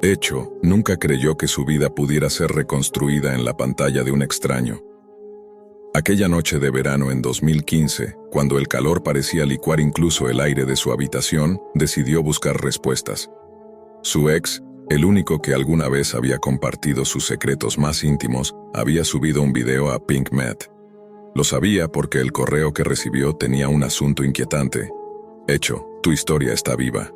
Hecho, nunca creyó que su vida pudiera ser reconstruida en la pantalla de un extraño. Aquella noche de verano en 2015, cuando el calor parecía licuar incluso el aire de su habitación, decidió buscar respuestas. Su ex, el único que alguna vez había compartido sus secretos más íntimos, había subido un video a PinkMed. Lo sabía porque el correo que recibió tenía un asunto inquietante. Hecho, tu historia está viva.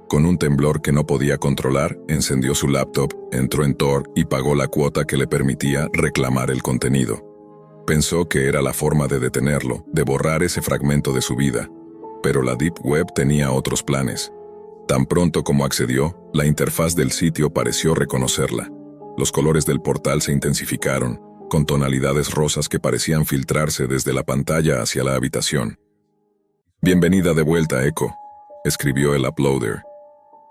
Con un temblor que no podía controlar, encendió su laptop, entró en Tor y pagó la cuota que le permitía reclamar el contenido. Pensó que era la forma de detenerlo, de borrar ese fragmento de su vida. Pero la Deep Web tenía otros planes. Tan pronto como accedió, la interfaz del sitio pareció reconocerla. Los colores del portal se intensificaron, con tonalidades rosas que parecían filtrarse desde la pantalla hacia la habitación. «Bienvenida de vuelta, Echo», escribió el uploader.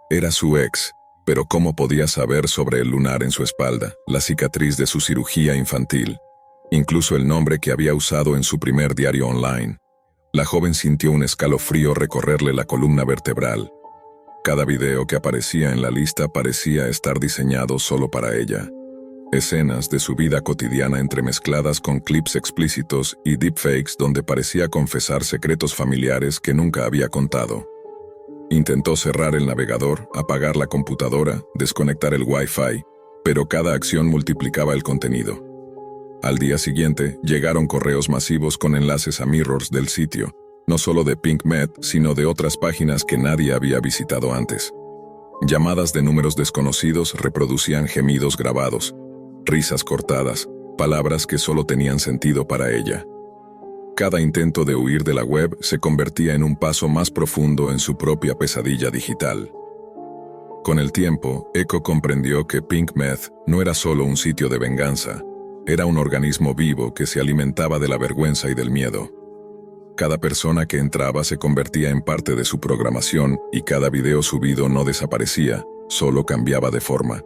Era su ex, pero ¿cómo podía saber sobre el lunar en su espalda, la cicatriz de su cirugía infantil? Incluso el nombre que había usado en su primer diario online. La joven sintió un escalofrío recorrerle la columna vertebral. Cada video que aparecía en la lista parecía estar diseñado solo para ella. Escenas de su vida cotidiana entremezcladas con clips explícitos y deepfakes donde parecía confesar secretos familiares que nunca había contado. Intentó cerrar el navegador, apagar la computadora, desconectar el Wi-Fi, pero cada acción multiplicaba el contenido. Al día siguiente, llegaron correos masivos con enlaces a mirrors del sitio, no solo de PinkMed, sino de otras páginas que nadie había visitado antes. Llamadas de números desconocidos reproducían gemidos grabados, risas cortadas, palabras que solo tenían sentido para ella. Cada intento de huir de la web se convertía en un paso más profundo en su propia pesadilla digital. Con el tiempo, Echo comprendió que PinkMed no era solo un sitio de venganza, era un organismo vivo que se alimentaba de la vergüenza y del miedo. Cada persona que entraba se convertía en parte de su programación y cada video subido no desaparecía, solo cambiaba de forma.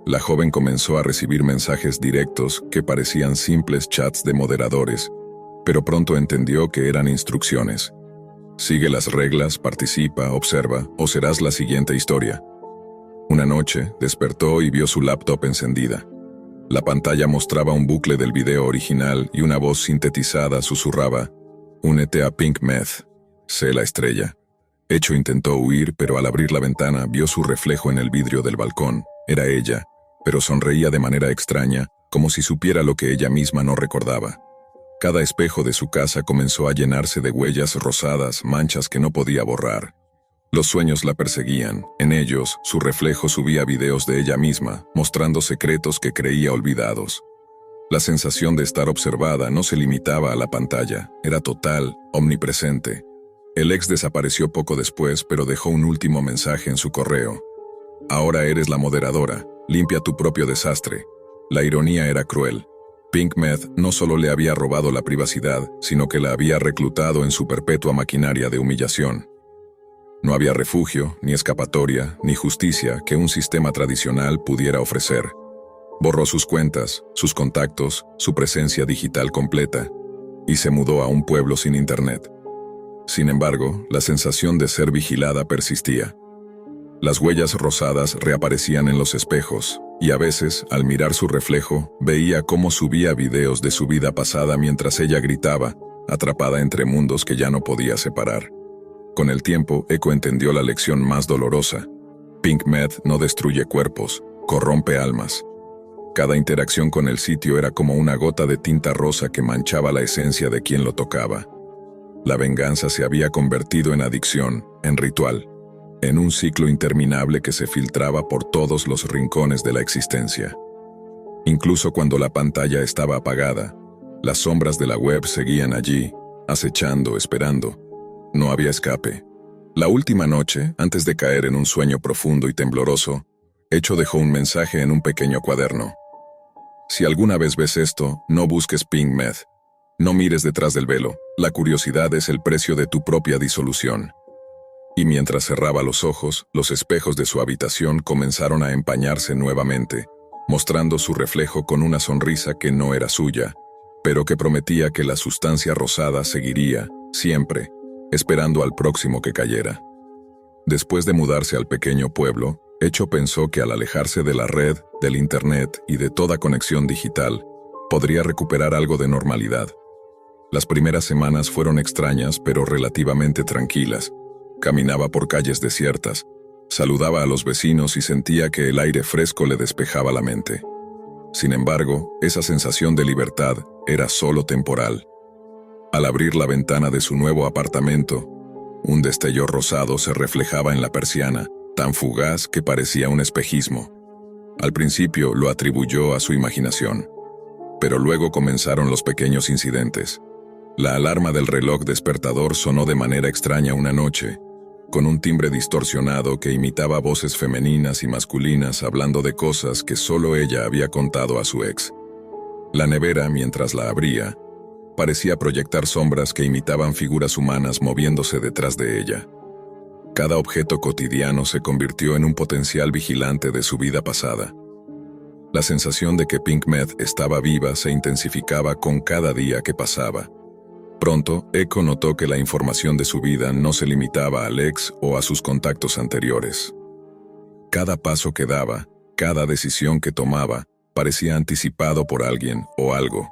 La joven comenzó a recibir mensajes directos que parecían simples chats de moderadores, pero pronto entendió que eran instrucciones. Sigue las reglas, participa, observa, o serás la siguiente historia. Una noche, despertó y vio su laptop encendida. La pantalla mostraba un bucle del video original y una voz sintetizada susurraba: «Únete a PinkMed, sé la estrella». Hecho intentó huir, pero al abrir la ventana vio su reflejo en el vidrio del balcón. Era ella, pero sonreía de manera extraña, como si supiera lo que ella misma no recordaba. Cada espejo de su casa comenzó a llenarse de huellas rosadas, manchas que no podía borrar. Los sueños la perseguían. En ellos, su reflejo subía videos de ella misma, mostrando secretos que creía olvidados. La sensación de estar observada no se limitaba a la pantalla, era total, omnipresente. El ex desapareció poco después, pero dejó un último mensaje en su correo. «Ahora eres la moderadora, limpia tu propio desastre». La ironía era cruel. PinkMed no solo le había robado la privacidad, sino que la había reclutado en su perpetua maquinaria de humillación. No había refugio, ni escapatoria, ni justicia que un sistema tradicional pudiera ofrecer. Borró sus cuentas, sus contactos, su presencia digital completa, y se mudó a un pueblo sin internet. Sin embargo, la sensación de ser vigilada persistía. Las huellas rosadas reaparecían en los espejos, y a veces, al mirar su reflejo, veía cómo subía videos de su vida pasada mientras ella gritaba, atrapada entre mundos que ya no podía separar. Con el tiempo, Echo entendió la lección más dolorosa. PinkMed no destruye cuerpos, corrompe almas. Cada interacción con el sitio era como una gota de tinta rosa que manchaba la esencia de quien lo tocaba. La venganza se había convertido en adicción, en ritual, en un ciclo interminable que se filtraba por todos los rincones de la existencia. Incluso cuando la pantalla estaba apagada, las sombras de la web seguían allí, acechando, esperando. No había escape. La última noche, antes de caer en un sueño profundo y tembloroso, Hecho dejó un mensaje en un pequeño cuaderno. «Si alguna vez ves esto, no busques PinkMed. No mires detrás del velo. La curiosidad es el precio de tu propia disolución». Y mientras cerraba los ojos, los espejos de su habitación comenzaron a empañarse nuevamente, mostrando su reflejo con una sonrisa que no era suya, pero que prometía que la sustancia rosada seguiría, siempre, esperando al próximo que cayera. Después de mudarse al pequeño pueblo, Echo pensó que al alejarse de la red, del internet y de toda conexión digital, podría recuperar algo de normalidad. Las primeras semanas fueron extrañas pero relativamente tranquilas. Caminaba por calles desiertas, saludaba a los vecinos y sentía que el aire fresco le despejaba la mente. Sin embargo, esa sensación de libertad era solo temporal. Al abrir la ventana de su nuevo apartamento, un destello rosado se reflejaba en la persiana, tan fugaz que parecía un espejismo. Al principio lo atribuyó a su imaginación, pero luego comenzaron los pequeños incidentes. La alarma del reloj despertador sonó de manera extraña una noche, con un timbre distorsionado que imitaba voces femeninas y masculinas hablando de cosas que solo ella había contado a su ex. La nevera, mientras la abría, parecía proyectar sombras que imitaban figuras humanas moviéndose detrás de ella. Cada objeto cotidiano se convirtió en un potencial vigilante de su vida pasada. La sensación de que Pink Meth estaba viva se intensificaba con cada día que pasaba. Pronto, Echo notó que la información de su vida no se limitaba al ex o a sus contactos anteriores. Cada paso que daba, cada decisión que tomaba, parecía anticipado por alguien o algo.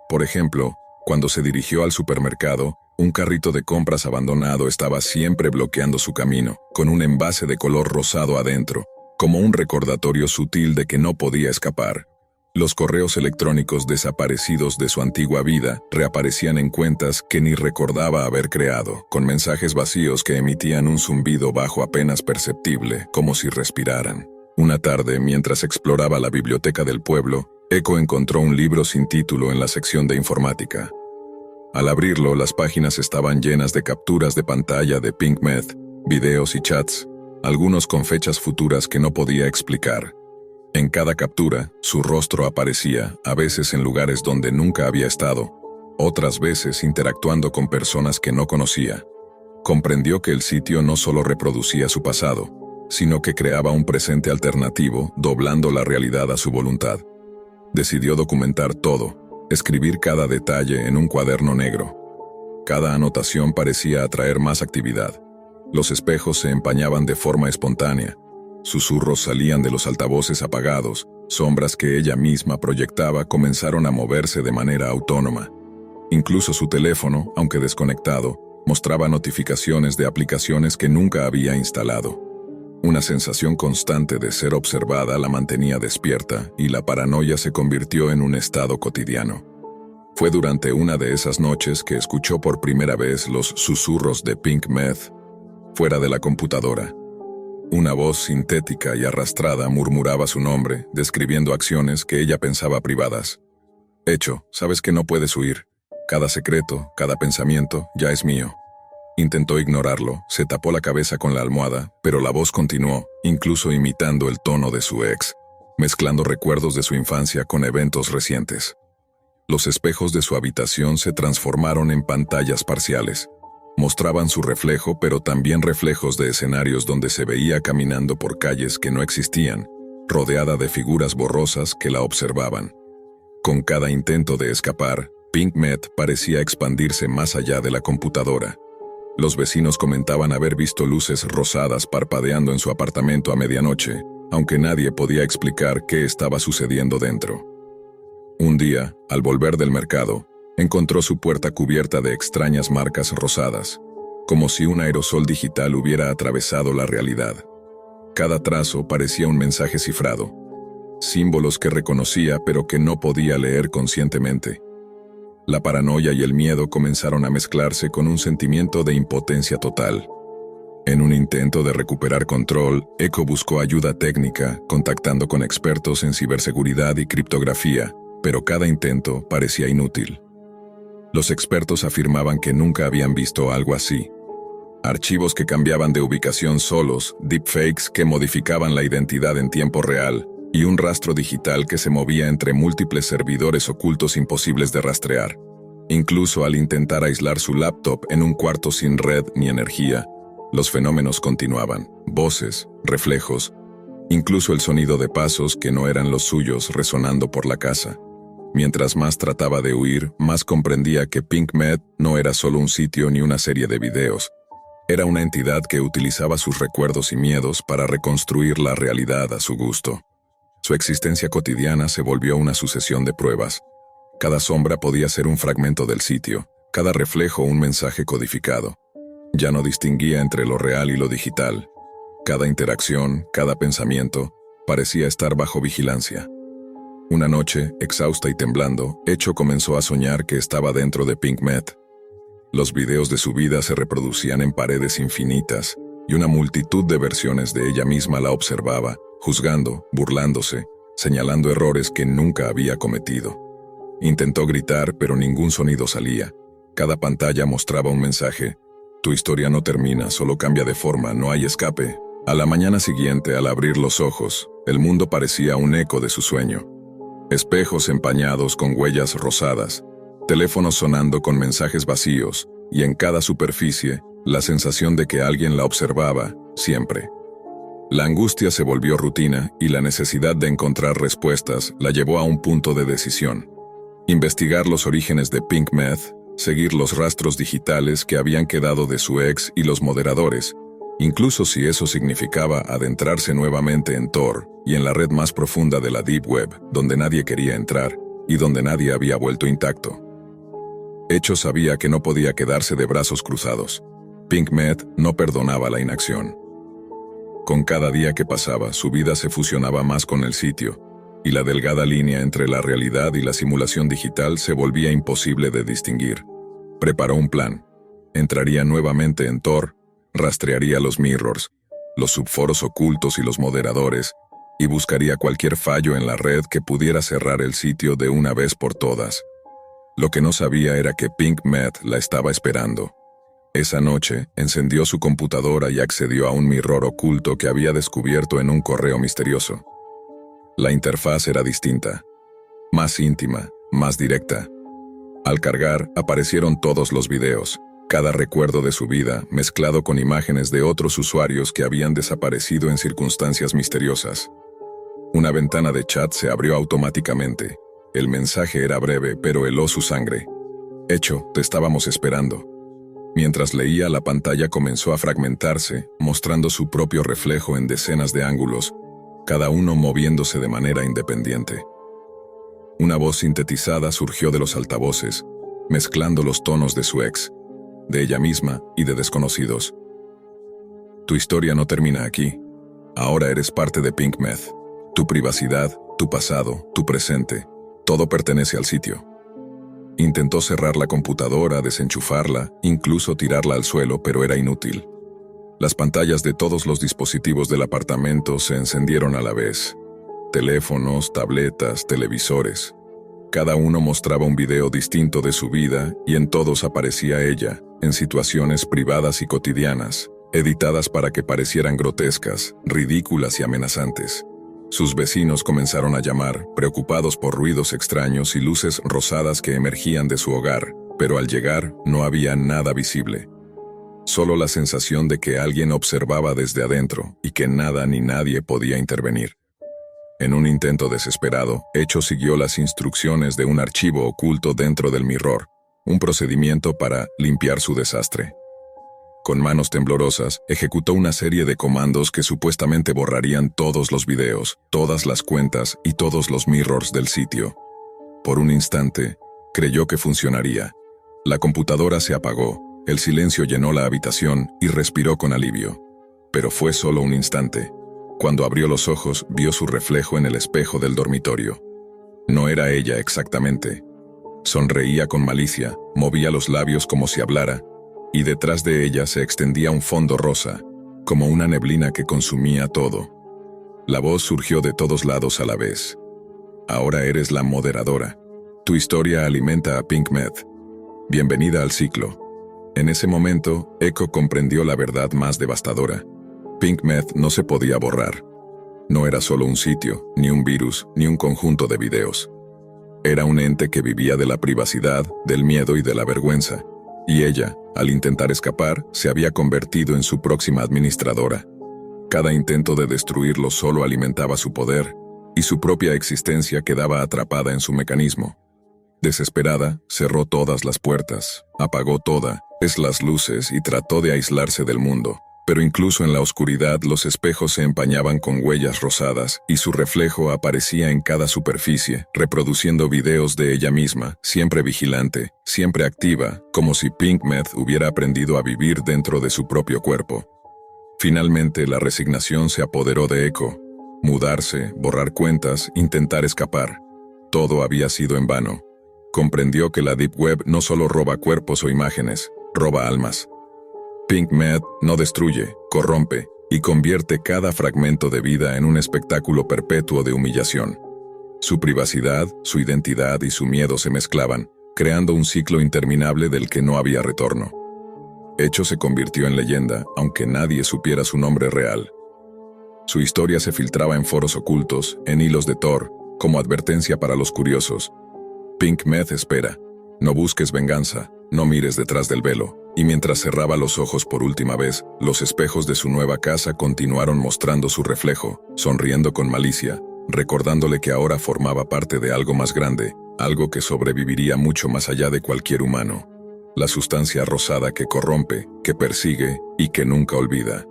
Por ejemplo, cuando se dirigió al supermercado, un carrito de compras abandonado estaba siempre bloqueando su camino, con un envase de color rosado adentro, como un recordatorio sutil de que no podía escapar. Los correos electrónicos desaparecidos de su antigua vida reaparecían en cuentas que ni recordaba haber creado, con mensajes vacíos que emitían un zumbido bajo apenas perceptible, como si respiraran. Una tarde, mientras exploraba la biblioteca del pueblo, Echo encontró un libro sin título en la sección de informática. Al abrirlo, las páginas estaban llenas de capturas de pantalla de Pink Meth, videos y chats, algunos con fechas futuras que no podía explicar. En cada captura, su rostro aparecía, a veces en lugares donde nunca había estado, otras veces interactuando con personas que no conocía. Comprendió que el sitio no solo reproducía su pasado, sino que creaba un presente alternativo, doblando la realidad a su voluntad. Decidió documentar todo, escribir cada detalle en un cuaderno negro. Cada anotación parecía atraer más actividad. Los espejos se empañaban de forma espontánea. Susurros salían de los altavoces apagados, sombras que ella misma proyectaba comenzaron a moverse de manera autónoma. Incluso su teléfono, aunque desconectado, mostraba notificaciones de aplicaciones que nunca había instalado. Una sensación constante de ser observada la mantenía despierta y la paranoia se convirtió en un estado cotidiano. Fue durante una de esas noches que escuchó por primera vez los susurros de Pink Meth fuera de la computadora. Una voz sintética y arrastrada murmuraba su nombre, describiendo acciones que ella pensaba privadas. Echo, sabes que no puedes huir. Cada secreto, cada pensamiento, ya es mío. Intentó ignorarlo, se tapó la cabeza con la almohada, pero la voz continuó, incluso imitando el tono de su ex, mezclando recuerdos de su infancia con eventos recientes. Los espejos de su habitación se transformaron en pantallas parciales. Mostraban su reflejo, pero también reflejos de escenarios donde se veía caminando por calles que no existían, rodeada de figuras borrosas que la observaban. Con cada intento de escapar, Pink Meth parecía expandirse más allá de la computadora. Los vecinos comentaban haber visto luces rosadas parpadeando en su apartamento a medianoche, aunque nadie podía explicar qué estaba sucediendo dentro. Un día, al volver del mercado, encontró su puerta cubierta de extrañas marcas rosadas, como si un aerosol digital hubiera atravesado la realidad. Cada trazo parecía un mensaje cifrado, símbolos que reconocía pero que no podía leer conscientemente. La paranoia y el miedo comenzaron a mezclarse con un sentimiento de impotencia total. En un intento de recuperar control, Echo buscó ayuda técnica, contactando con expertos en ciberseguridad y criptografía, pero cada intento parecía inútil. Los expertos afirmaban que nunca habían visto algo así. Archivos que cambiaban de ubicación solos, deepfakes que modificaban la identidad en tiempo real, y un rastro digital que se movía entre múltiples servidores ocultos imposibles de rastrear. Incluso al intentar aislar su laptop en un cuarto sin red ni energía, los fenómenos continuaban, voces, reflejos, incluso el sonido de pasos que no eran los suyos resonando por la casa. Mientras más trataba de huir, más comprendía que Pink Meth no era solo un sitio ni una serie de videos. Era una entidad que utilizaba sus recuerdos y miedos para reconstruir la realidad a su gusto. Su existencia cotidiana se volvió una sucesión de pruebas. Cada sombra podía ser un fragmento del sitio, cada reflejo un mensaje codificado. Ya no distinguía entre lo real y lo digital. Cada interacción, cada pensamiento, parecía estar bajo vigilancia. Una noche, exhausta y temblando, Echo comenzó a soñar que estaba dentro de Pinkmet. Los videos de su vida se reproducían en paredes infinitas, y una multitud de versiones de ella misma la observaba, juzgando, burlándose, señalando errores que nunca había cometido. Intentó gritar, pero ningún sonido salía. Cada pantalla mostraba un mensaje: tu historia no termina, solo cambia de forma, no hay escape. A la mañana siguiente, al abrir los ojos, el mundo parecía un eco de su sueño. Espejos empañados con huellas rosadas, teléfonos sonando con mensajes vacíos, y en cada superficie, la sensación de que alguien la observaba, siempre. La angustia se volvió rutina y la necesidad de encontrar respuestas la llevó a un punto de decisión. Investigar los orígenes de Pinkmet, seguir los rastros digitales que habían quedado de su ex y los moderadores, incluso si eso significaba adentrarse nuevamente en Tor y en la red más profunda de la Deep Web, donde nadie quería entrar y donde nadie había vuelto intacto. Echo sabía que no podía quedarse de brazos cruzados. Pinkmet no perdonaba la inacción. Con cada día que pasaba, su vida se fusionaba más con el sitio, y la delgada línea entre la realidad y la simulación digital se volvía imposible de distinguir. Preparó un plan. Entraría nuevamente en Tor, rastrearía los mirrors, los subforos ocultos y los moderadores, y buscaría cualquier fallo en la red que pudiera cerrar el sitio de una vez por todas. Lo que no sabía era que Pinkmet la estaba esperando. Esa noche, encendió su computadora y accedió a un mirror oculto que había descubierto en un correo misterioso. La interfaz era distinta, más íntima, más directa. Al cargar, aparecieron todos los videos, cada recuerdo de su vida, mezclado con imágenes de otros usuarios que habían desaparecido en circunstancias misteriosas. Una ventana de chat se abrió automáticamente. El mensaje era breve, pero heló su sangre. Echo, te estábamos esperando. Mientras leía, la pantalla comenzó a fragmentarse, mostrando su propio reflejo en decenas de ángulos, cada uno moviéndose de manera independiente. Una voz sintetizada surgió de los altavoces, mezclando los tonos de su ex, de ella misma y de desconocidos. Tu historia no termina aquí. Ahora eres parte de Pinkmet. Tu privacidad, tu pasado, tu presente, todo pertenece al sitio. Intentó cerrar la computadora, desenchufarla, incluso tirarla al suelo, pero era inútil. Las pantallas de todos los dispositivos del apartamento se encendieron a la vez. Teléfonos, tabletas, televisores. Cada uno mostraba un video distinto de su vida y en todos aparecía ella, en situaciones privadas y cotidianas, editadas para que parecieran grotescas, ridículas y amenazantes. Sus vecinos comenzaron a llamar, preocupados por ruidos extraños y luces rosadas que emergían de su hogar, pero al llegar no había nada visible. Solo la sensación de que alguien observaba desde adentro y que nada ni nadie podía intervenir. En un intento desesperado, Echo siguió las instrucciones de un archivo oculto dentro del mirror, un procedimiento para limpiar su desastre. Con manos temblorosas, ejecutó una serie de comandos que supuestamente borrarían todos los videos, todas las cuentas y todos los mirrors del sitio. Por un instante, creyó que funcionaría. La computadora se apagó, el silencio llenó la habitación y respiró con alivio. Pero fue solo un instante. Cuando abrió los ojos, vio su reflejo en el espejo del dormitorio. No era ella exactamente. Sonreía con malicia, movía los labios como si hablara, y detrás de ella se extendía un fondo rosa, como una neblina que consumía todo. La voz surgió de todos lados a la vez. Ahora eres la moderadora. Tu historia alimenta a Pinkmet. Bienvenida al ciclo. En ese momento, Echo comprendió la verdad más devastadora. Pinkmet no se podía borrar. No era solo un sitio, ni un virus, ni un conjunto de videos. Era un ente que vivía de la privacidad, del miedo y de la vergüenza. Y ella, al intentar escapar, se había convertido en su próxima administradora. Cada intento de destruirlo solo alimentaba su poder, y su propia existencia quedaba atrapada en su mecanismo. Desesperada, cerró todas las puertas, apagó todas las luces y trató de aislarse del mundo. Pero incluso en la oscuridad los espejos se empañaban con huellas rosadas y su reflejo aparecía en cada superficie, reproduciendo videos de ella misma, siempre vigilante, siempre activa, como si Pinkmeth hubiera aprendido a vivir dentro de su propio cuerpo. Finalmente la resignación se apoderó de Echo. Mudarse, borrar cuentas, intentar escapar. Todo había sido en vano. Comprendió que la Deep Web no solo roba cuerpos o imágenes, roba almas. Pinkmeth no destruye, corrompe y convierte cada fragmento de vida en un espectáculo perpetuo de humillación. Su privacidad, su identidad y su miedo se mezclaban, creando un ciclo interminable del que no había retorno. Echo se convirtió en leyenda, aunque nadie supiera su nombre real. Su historia se filtraba en foros ocultos, en hilos de Tor, como advertencia para los curiosos. Pinkmeth espera. No busques venganza, no mires detrás del velo. Y mientras cerraba los ojos por última vez, los espejos de su nueva casa continuaron mostrando su reflejo, sonriendo con malicia, recordándole que ahora formaba parte de algo más grande, algo que sobreviviría mucho más allá de cualquier humano. La sustancia rosada que corrompe, que persigue y que nunca olvida.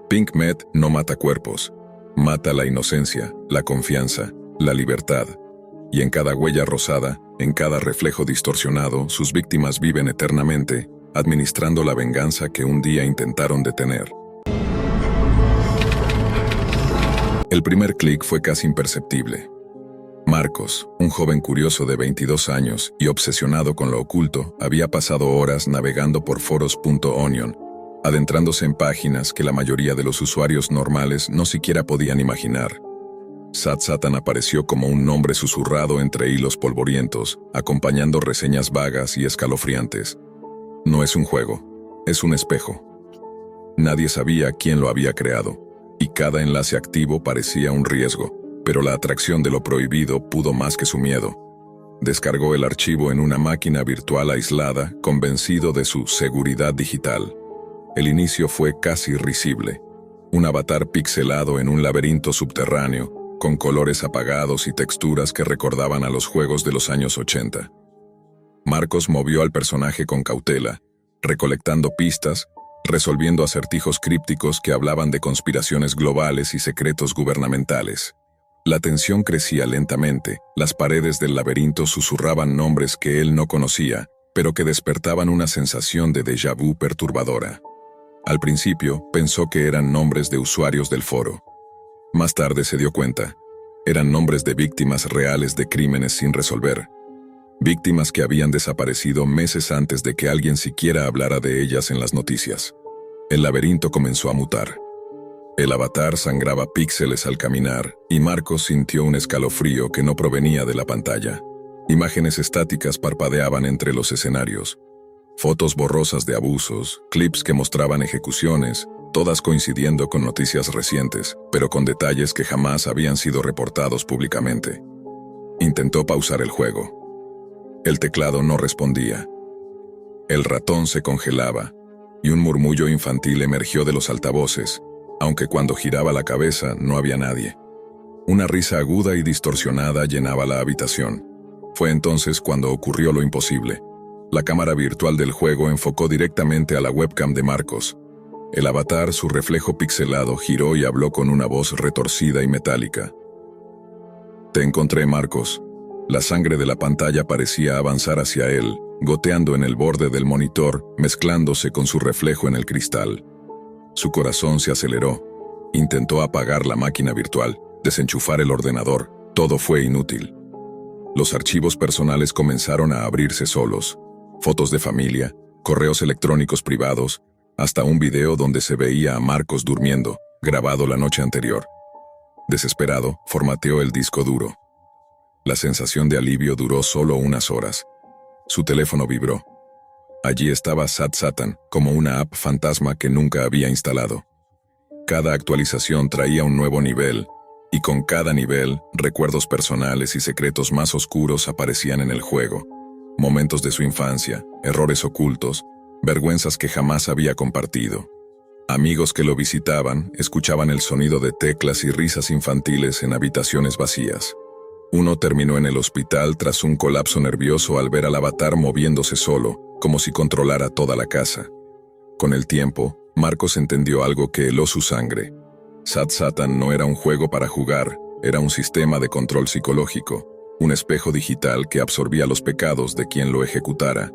Pinkmeth no mata cuerpos, mata la inocencia, la confianza, la libertad. Y en cada huella rosada, en cada reflejo distorsionado, sus víctimas viven eternamente, administrando la venganza que un día intentaron detener. El primer clic fue casi imperceptible. Marcos, un joven curioso de 22 años y obsesionado con lo oculto, había pasado horas navegando por foros.onion, adentrándose en páginas que la mayoría de los usuarios normales no siquiera podían imaginar. Satan apareció como un nombre susurrado entre hilos polvorientos, acompañando reseñas vagas y escalofriantes. No es un juego, es un espejo. Nadie sabía quién lo había creado, y cada enlace activo parecía un riesgo, pero la atracción de lo prohibido pudo más que su miedo. Descargó el archivo en una máquina virtual aislada, convencido de su seguridad digital. El inicio fue casi risible. Un avatar pixelado en un laberinto subterráneo, con colores apagados y texturas que recordaban a los juegos de los años 80. Marcos movió al personaje con cautela, recolectando pistas, resolviendo acertijos crípticos que hablaban de conspiraciones globales y secretos gubernamentales. La tensión crecía lentamente, las paredes del laberinto susurraban nombres que él no conocía, pero que despertaban una sensación de déjà vu perturbadora. Al principio, pensó que eran nombres de usuarios del foro. Más tarde se dio cuenta. Eran nombres de víctimas reales de crímenes sin resolver. Víctimas que habían desaparecido meses antes de que alguien siquiera hablara de ellas en las noticias. El laberinto comenzó a mutar. El avatar sangraba píxeles al caminar, y Marcos sintió un escalofrío que no provenía de la pantalla. Imágenes estáticas parpadeaban entre los escenarios. Fotos borrosas de abusos, clips que mostraban ejecuciones, todas coincidiendo con noticias recientes, pero con detalles que jamás habían sido reportados públicamente. Intentó pausar el juego. El teclado no respondía. El ratón se congelaba, y un murmullo infantil emergió de los altavoces, aunque cuando giraba la cabeza no había nadie. Una risa aguda y distorsionada llenaba la habitación. Fue entonces cuando ocurrió lo imposible. La cámara virtual del juego enfocó directamente a la webcam de Marcos. El avatar, su reflejo pixelado, giró y habló con una voz retorcida y metálica. «Te encontré, Marcos». La sangre de la pantalla parecía avanzar hacia él, goteando en el borde del monitor, mezclándose con su reflejo en el cristal. Su corazón se aceleró. Intentó apagar la máquina virtual, desenchufar el ordenador. Todo fue inútil. Los archivos personales comenzaron a abrirse solos. Fotos de familia, correos electrónicos privados, hasta un video donde se veía a Marcos durmiendo, grabado la noche anterior. Desesperado, formateó el disco duro. La sensación de alivio duró solo unas horas. Su teléfono vibró. Allí estaba Satan, como una app fantasma que nunca había instalado. Cada actualización traía un nuevo nivel, y con cada nivel, recuerdos personales y secretos más oscuros aparecían en el juego. Momentos de su infancia, errores ocultos, vergüenzas que jamás había compartido. Amigos que lo visitaban, escuchaban el sonido de teclas y risas infantiles en habitaciones vacías. Uno terminó en el hospital tras un colapso nervioso al ver al avatar moviéndose solo, como si controlara toda la casa. Con el tiempo, Marcos entendió algo que heló su sangre. Sad Satan no era un juego para jugar, era un sistema de control psicológico, un espejo digital que absorbía los pecados de quien lo ejecutara.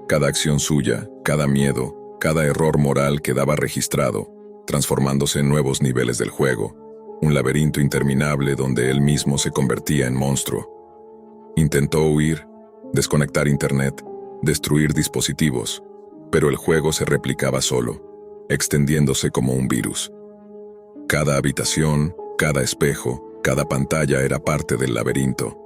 Cada acción suya, cada miedo, cada error moral quedaba registrado, transformándose en nuevos niveles del juego, un laberinto interminable donde él mismo se convertía en monstruo. Intentó huir, desconectar internet, destruir dispositivos, pero el juego se replicaba solo, extendiéndose como un virus. Cada habitación, cada espejo, cada pantalla era parte del laberinto.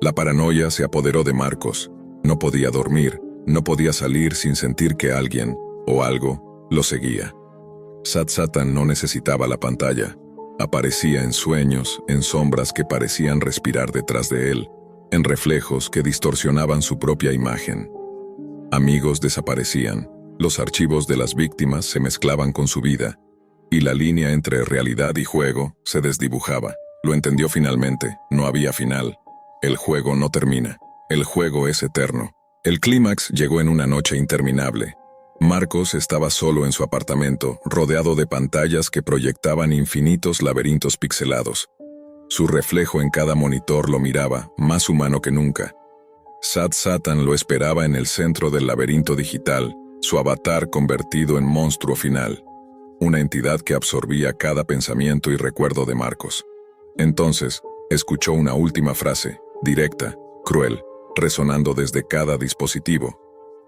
La paranoia se apoderó de Marcos. No podía dormir, no podía salir sin sentir que alguien, o algo, lo seguía. Sad Satan no necesitaba la pantalla. Aparecía en sueños, en sombras que parecían respirar detrás de él, en reflejos que distorsionaban su propia imagen. Amigos desaparecían, los archivos de las víctimas se mezclaban con su vida, y la línea entre realidad y juego se desdibujaba. Lo entendió finalmente, no había final. El juego no termina, el juego es eterno. El clímax llegó en una noche interminable. Marcos estaba solo en su apartamento, rodeado de pantallas que proyectaban infinitos laberintos pixelados. Su reflejo en cada monitor lo miraba, más humano que nunca. Sad Satan lo esperaba en el centro del laberinto digital, su avatar convertido en monstruo final, una entidad que absorbía cada pensamiento y recuerdo de Marcos. Entonces, escuchó una última frase, directa, cruel, resonando desde cada dispositivo,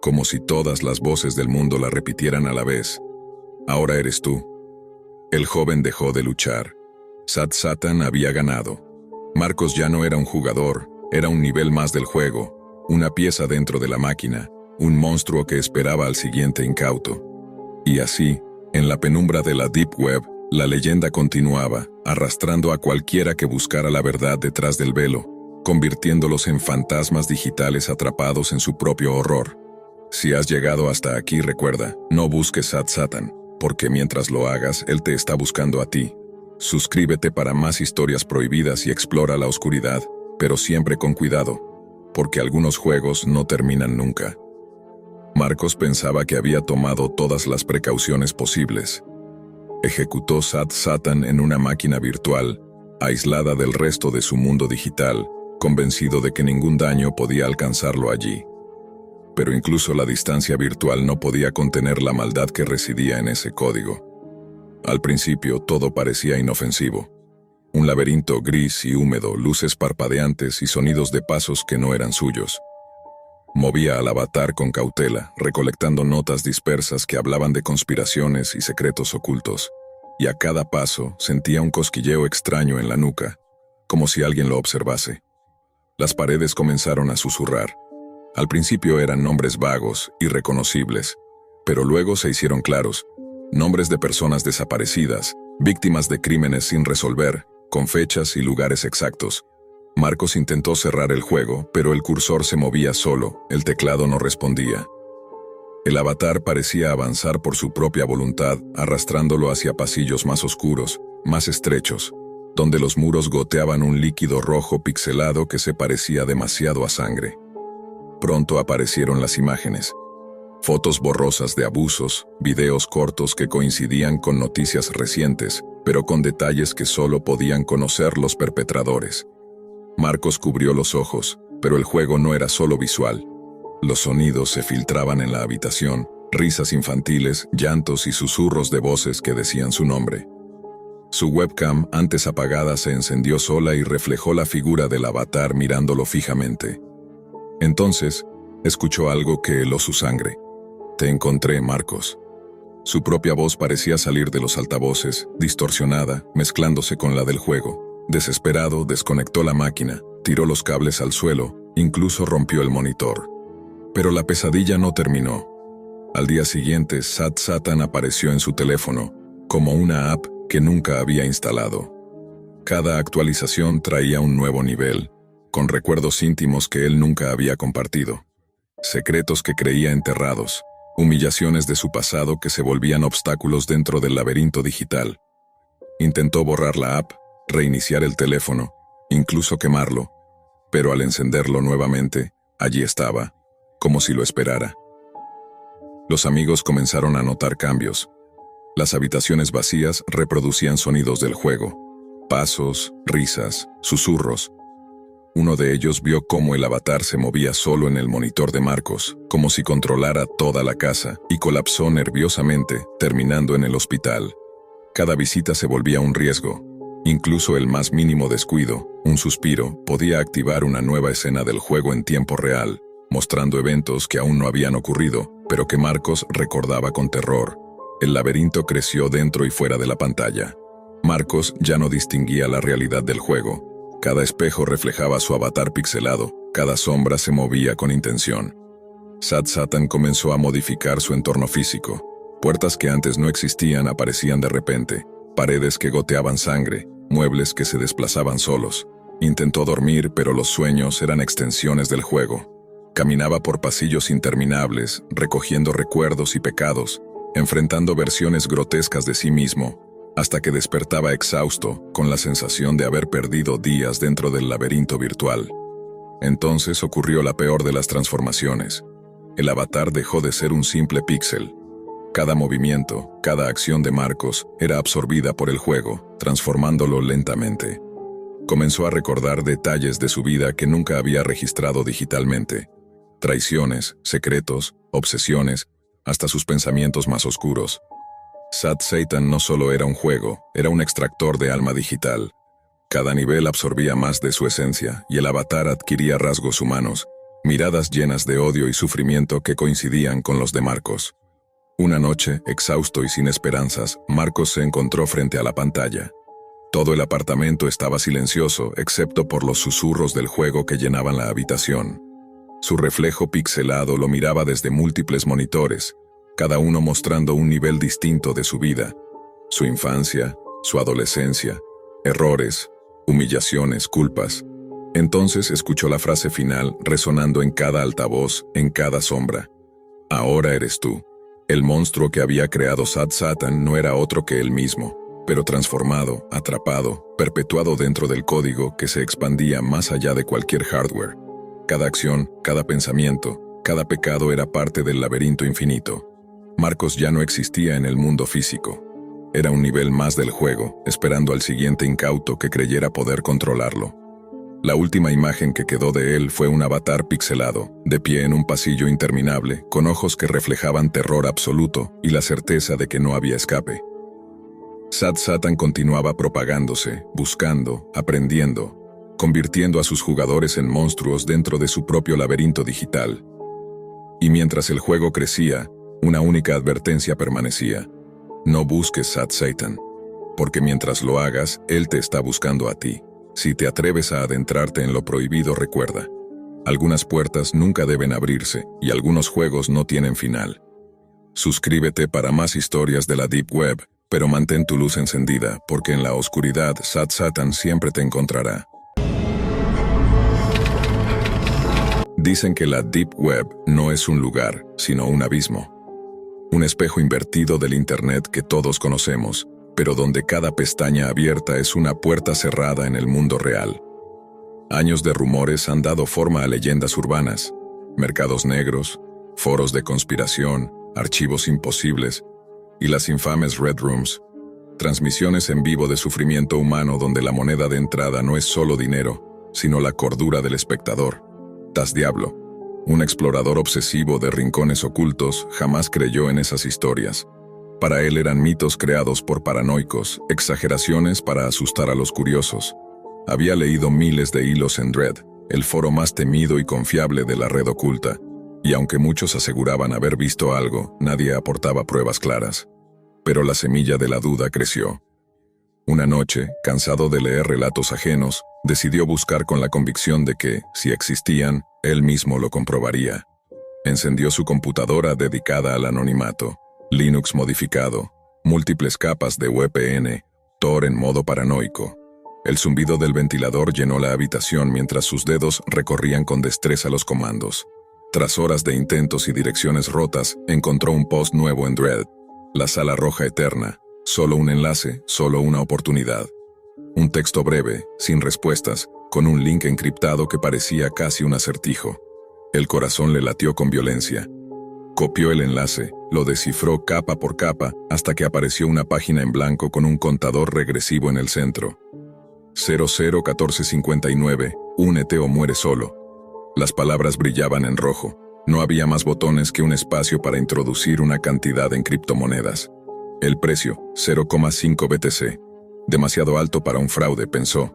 como si todas las voces del mundo la repitieran a la vez. Ahora eres tú. El joven dejó de luchar. Sad Satan había ganado. Marcos ya no era un jugador, era un nivel más del juego, una pieza dentro de la máquina, un monstruo que esperaba al siguiente incauto. Y así, en la penumbra de la Deep Web, la leyenda continuaba, arrastrando a cualquiera que buscara la verdad detrás del velo, convirtiéndolos en fantasmas digitales atrapados en su propio horror. Si has llegado hasta aquí, recuerda, no busques Sad Satan, porque mientras lo hagas, él te está buscando a ti. Suscríbete para más historias prohibidas y explora la oscuridad, pero siempre con cuidado, porque algunos juegos no terminan nunca. Marcos pensaba que había tomado todas las precauciones posibles. Ejecutó Sad Satan en una máquina virtual, aislada del resto de su mundo digital, convencido de que ningún daño podía alcanzarlo allí. Pero incluso la distancia virtual no podía contener la maldad que residía en ese código. Al principio todo parecía inofensivo. Un laberinto gris y húmedo, luces parpadeantes y sonidos de pasos que no eran suyos. Movía al avatar con cautela, recolectando notas dispersas que hablaban de conspiraciones y secretos ocultos. Y a cada paso sentía un cosquilleo extraño en la nuca, como si alguien lo observase. Las paredes comenzaron a susurrar. Al principio eran nombres vagos, irreconocibles, pero luego se hicieron claros. Nombres de personas desaparecidas, víctimas de crímenes sin resolver, con fechas y lugares exactos. Marcos intentó cerrar el juego, pero el cursor se movía solo, el teclado no respondía. El avatar parecía avanzar por su propia voluntad, arrastrándolo hacia pasillos más oscuros, más estrechos, donde los muros goteaban un líquido rojo pixelado que se parecía demasiado a sangre. Pronto aparecieron las imágenes. Fotos borrosas de abusos, videos cortos que coincidían con noticias recientes, pero con detalles que solo podían conocer los perpetradores. Marcos cubrió los ojos, pero el juego no era solo visual. Los sonidos se filtraban en la habitación, risas infantiles, llantos y susurros de voces que decían su nombre. Su webcam, antes apagada, se encendió sola y reflejó la figura del avatar mirándolo fijamente. Entonces, escuchó algo que heló su sangre. «Te encontré, Marcos». Su propia voz parecía salir de los altavoces, distorsionada, mezclándose con la del juego. Desesperado, desconectó la máquina, tiró los cables al suelo, incluso rompió el monitor. Pero la pesadilla no terminó. Al día siguiente, Sad Satan apareció en su teléfono, como una app que nunca había instalado. Cada actualización traía un nuevo nivel, con recuerdos íntimos que él nunca había compartido. Secretos que creía enterrados, humillaciones de su pasado que se volvían obstáculos dentro del laberinto digital. Intentó borrar la app, reiniciar el teléfono, incluso quemarlo, pero al encenderlo nuevamente, allí estaba, como si lo esperara. Los amigos comenzaron a notar cambios. Las habitaciones vacías reproducían sonidos del juego. Pasos, risas, susurros. Uno de ellos vio cómo el avatar se movía solo en el monitor de Marcos, como si controlara toda la casa, y colapsó nerviosamente, terminando en el hospital. Cada visita se volvía un riesgo. Incluso el más mínimo descuido, un suspiro, podía activar una nueva escena del juego en tiempo real, mostrando eventos que aún no habían ocurrido, pero que Marcos recordaba con terror. El laberinto creció dentro y fuera de la pantalla. Marcos ya no distinguía la realidad del juego. Cada espejo reflejaba su avatar pixelado, cada sombra se movía con intención. Sad Satan comenzó a modificar su entorno físico. Puertas que antes no existían aparecían de repente, paredes que goteaban sangre, muebles que se desplazaban solos. Intentó dormir, pero los sueños eran extensiones del juego. Caminaba por pasillos interminables, recogiendo recuerdos y pecados, enfrentando versiones grotescas de sí mismo, hasta que despertaba exhausto, con la sensación de haber perdido días dentro del laberinto virtual. Entonces ocurrió la peor de las transformaciones. El avatar dejó de ser un simple píxel. Cada movimiento, cada acción de Marcos era absorbida por el juego, transformándolo lentamente. Comenzó a recordar detalles de su vida que nunca había registrado digitalmente. Traiciones, secretos, obsesiones, hasta sus pensamientos más oscuros. Sad Satan no solo era un juego, era un extractor de alma digital. Cada nivel absorbía más de su esencia y el avatar adquiría rasgos humanos, miradas llenas de odio y sufrimiento que coincidían con los de Marcos. Una noche, exhausto y sin esperanzas, Marcos se encontró frente a la pantalla. Todo el apartamento estaba silencioso, excepto por los susurros del juego que llenaban la habitación. Su reflejo pixelado lo miraba desde múltiples monitores, cada uno mostrando un nivel distinto de su vida, su infancia, su adolescencia, errores, humillaciones, culpas. Entonces escuchó la frase final resonando en cada altavoz, en cada sombra. Ahora eres tú. El monstruo que había creado Sad Satan no era otro que él mismo, pero transformado, atrapado, perpetuado dentro del código que se expandía más allá de cualquier hardware. Cada acción, cada pensamiento, cada pecado era parte del laberinto infinito. Marcos ya no existía en el mundo físico. Era un nivel más del juego, esperando al siguiente incauto que creyera poder controlarlo. La última imagen que quedó de él fue un avatar pixelado, de pie en un pasillo interminable, con ojos que reflejaban terror absoluto y la certeza de que no había escape. Sad Satan continuaba propagándose, buscando, aprendiendo, convirtiendo a sus jugadores en monstruos dentro de su propio laberinto digital. Y mientras el juego crecía, una única advertencia permanecía: no busques Sad Satan, porque mientras lo hagas, él te está buscando a ti. Si te atreves a adentrarte en lo prohibido, recuerda, algunas puertas nunca deben abrirse y algunos juegos no tienen final. Suscríbete para más historias de la Deep Web, pero mantén tu luz encendida, porque en la oscuridad Sad Satan siempre te encontrará. Dicen que la Deep Web no es un lugar, sino un abismo. Un espejo invertido del Internet que todos conocemos, pero donde cada pestaña abierta es una puerta cerrada en el mundo real. Años de rumores han dado forma a leyendas urbanas, mercados negros, foros de conspiración, archivos imposibles y las infames Red Rooms, transmisiones en vivo de sufrimiento humano donde la moneda de entrada no es solo dinero, sino la cordura del espectador. Tas Diablo, un explorador obsesivo de rincones ocultos, jamás creyó en esas historias. Para él eran mitos creados por paranoicos, exageraciones para asustar a los curiosos. Había leído miles de hilos en Dread, el foro más temido y confiable de la red oculta, y aunque muchos aseguraban haber visto algo, nadie aportaba pruebas claras. Pero la semilla de la duda creció. Una noche, cansado de leer relatos ajenos, decidió buscar con la convicción de que, si existían, él mismo lo comprobaría. Encendió su computadora dedicada al anonimato. Linux modificado, múltiples capas de VPN, Tor en modo paranoico. El zumbido del ventilador llenó la habitación mientras sus dedos recorrían con destreza los comandos. Tras horas de intentos y direcciones rotas, encontró un post nuevo en Dread. La sala roja eterna, solo un enlace, solo una oportunidad. Un texto breve, sin respuestas, con un link encriptado que parecía casi un acertijo. El corazón le latió con violencia. Copió el enlace, lo descifró capa por capa, hasta que apareció una página en blanco con un contador regresivo en el centro. 001459, únete o muere solo. Las palabras brillaban en rojo. No había más botones que un espacio para introducir una cantidad en criptomonedas. El precio, 0,5 BTC. Demasiado alto para un fraude, pensó.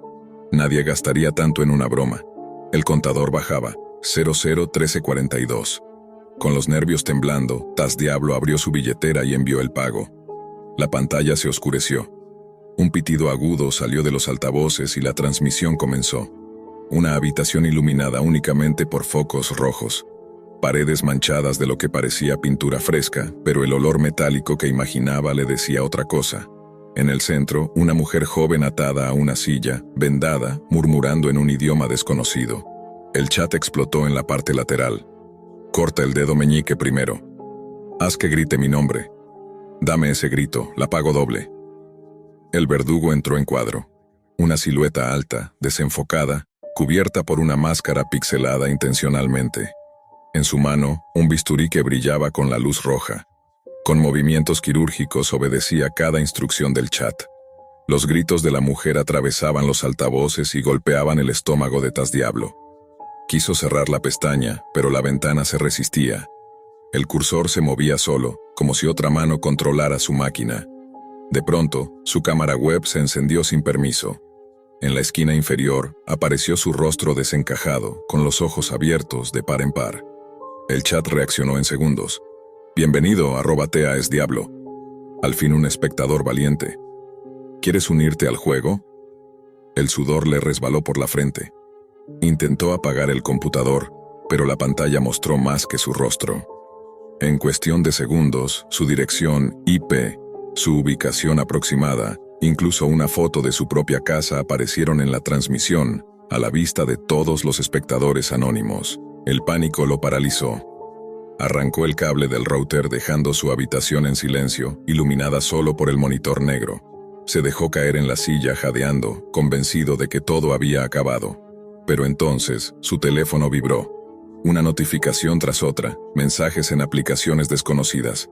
Nadie gastaría tanto en una broma. El contador bajaba, 001342. Con los nervios temblando, TasDiablo abrió su billetera y envió el pago. La pantalla se oscureció. Un pitido agudo salió de los altavoces y la transmisión comenzó. Una habitación iluminada únicamente por focos rojos. Paredes manchadas de lo que parecía pintura fresca, pero el olor metálico que imaginaba le decía otra cosa. En el centro, una mujer joven atada a una silla, vendada, murmurando en un idioma desconocido. El chat explotó en la parte lateral. Corta el dedo meñique primero. Haz que grite mi nombre. Dame ese grito, la pago doble. El verdugo entró en cuadro. Una silueta alta, desenfocada, cubierta por una máscara pixelada intencionalmente. En su mano, un bisturí que brillaba con la luz roja. Con movimientos quirúrgicos obedecía cada instrucción del chat. Los gritos de la mujer atravesaban los altavoces y golpeaban el estómago de TasDiablo. Quiso cerrar la pestaña, pero la ventana se resistía. El cursor se movía solo, como si otra mano controlara su máquina. De pronto, su cámara web se encendió sin permiso. En la esquina inferior, apareció su rostro desencajado, con los ojos abiertos de par en par. El chat reaccionó en segundos. Bienvenido, @TasDiablo. Al fin un espectador valiente. ¿Quieres unirte al juego? El sudor le resbaló por la frente. Intentó apagar el computador, pero la pantalla mostró más que su rostro. En cuestión de segundos, su dirección IP, su ubicación aproximada, incluso una foto de su propia casa aparecieron en la transmisión, a la vista de todos los espectadores anónimos. El pánico lo paralizó. Arrancó el cable del router dejando su habitación en silencio, iluminada solo por el monitor negro. Se dejó caer en la silla jadeando, convencido de que todo había acabado. Pero entonces, su teléfono vibró. Una notificación tras otra, mensajes en aplicaciones desconocidas.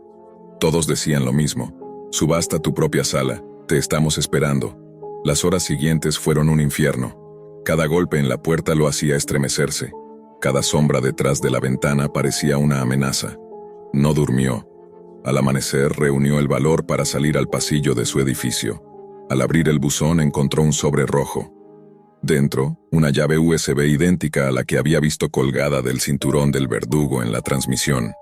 Todos decían lo mismo. Subasta tu propia sala, te estamos esperando. Las horas siguientes fueron un infierno. Cada golpe en la puerta lo hacía estremecerse. Cada sombra detrás de la ventana parecía una amenaza. No durmió. Al amanecer reunió el valor para salir al pasillo de su edificio. Al abrir el buzón encontró un sobre rojo. Dentro, una llave USB idéntica a la que había visto colgada del cinturón del verdugo en la transmisión.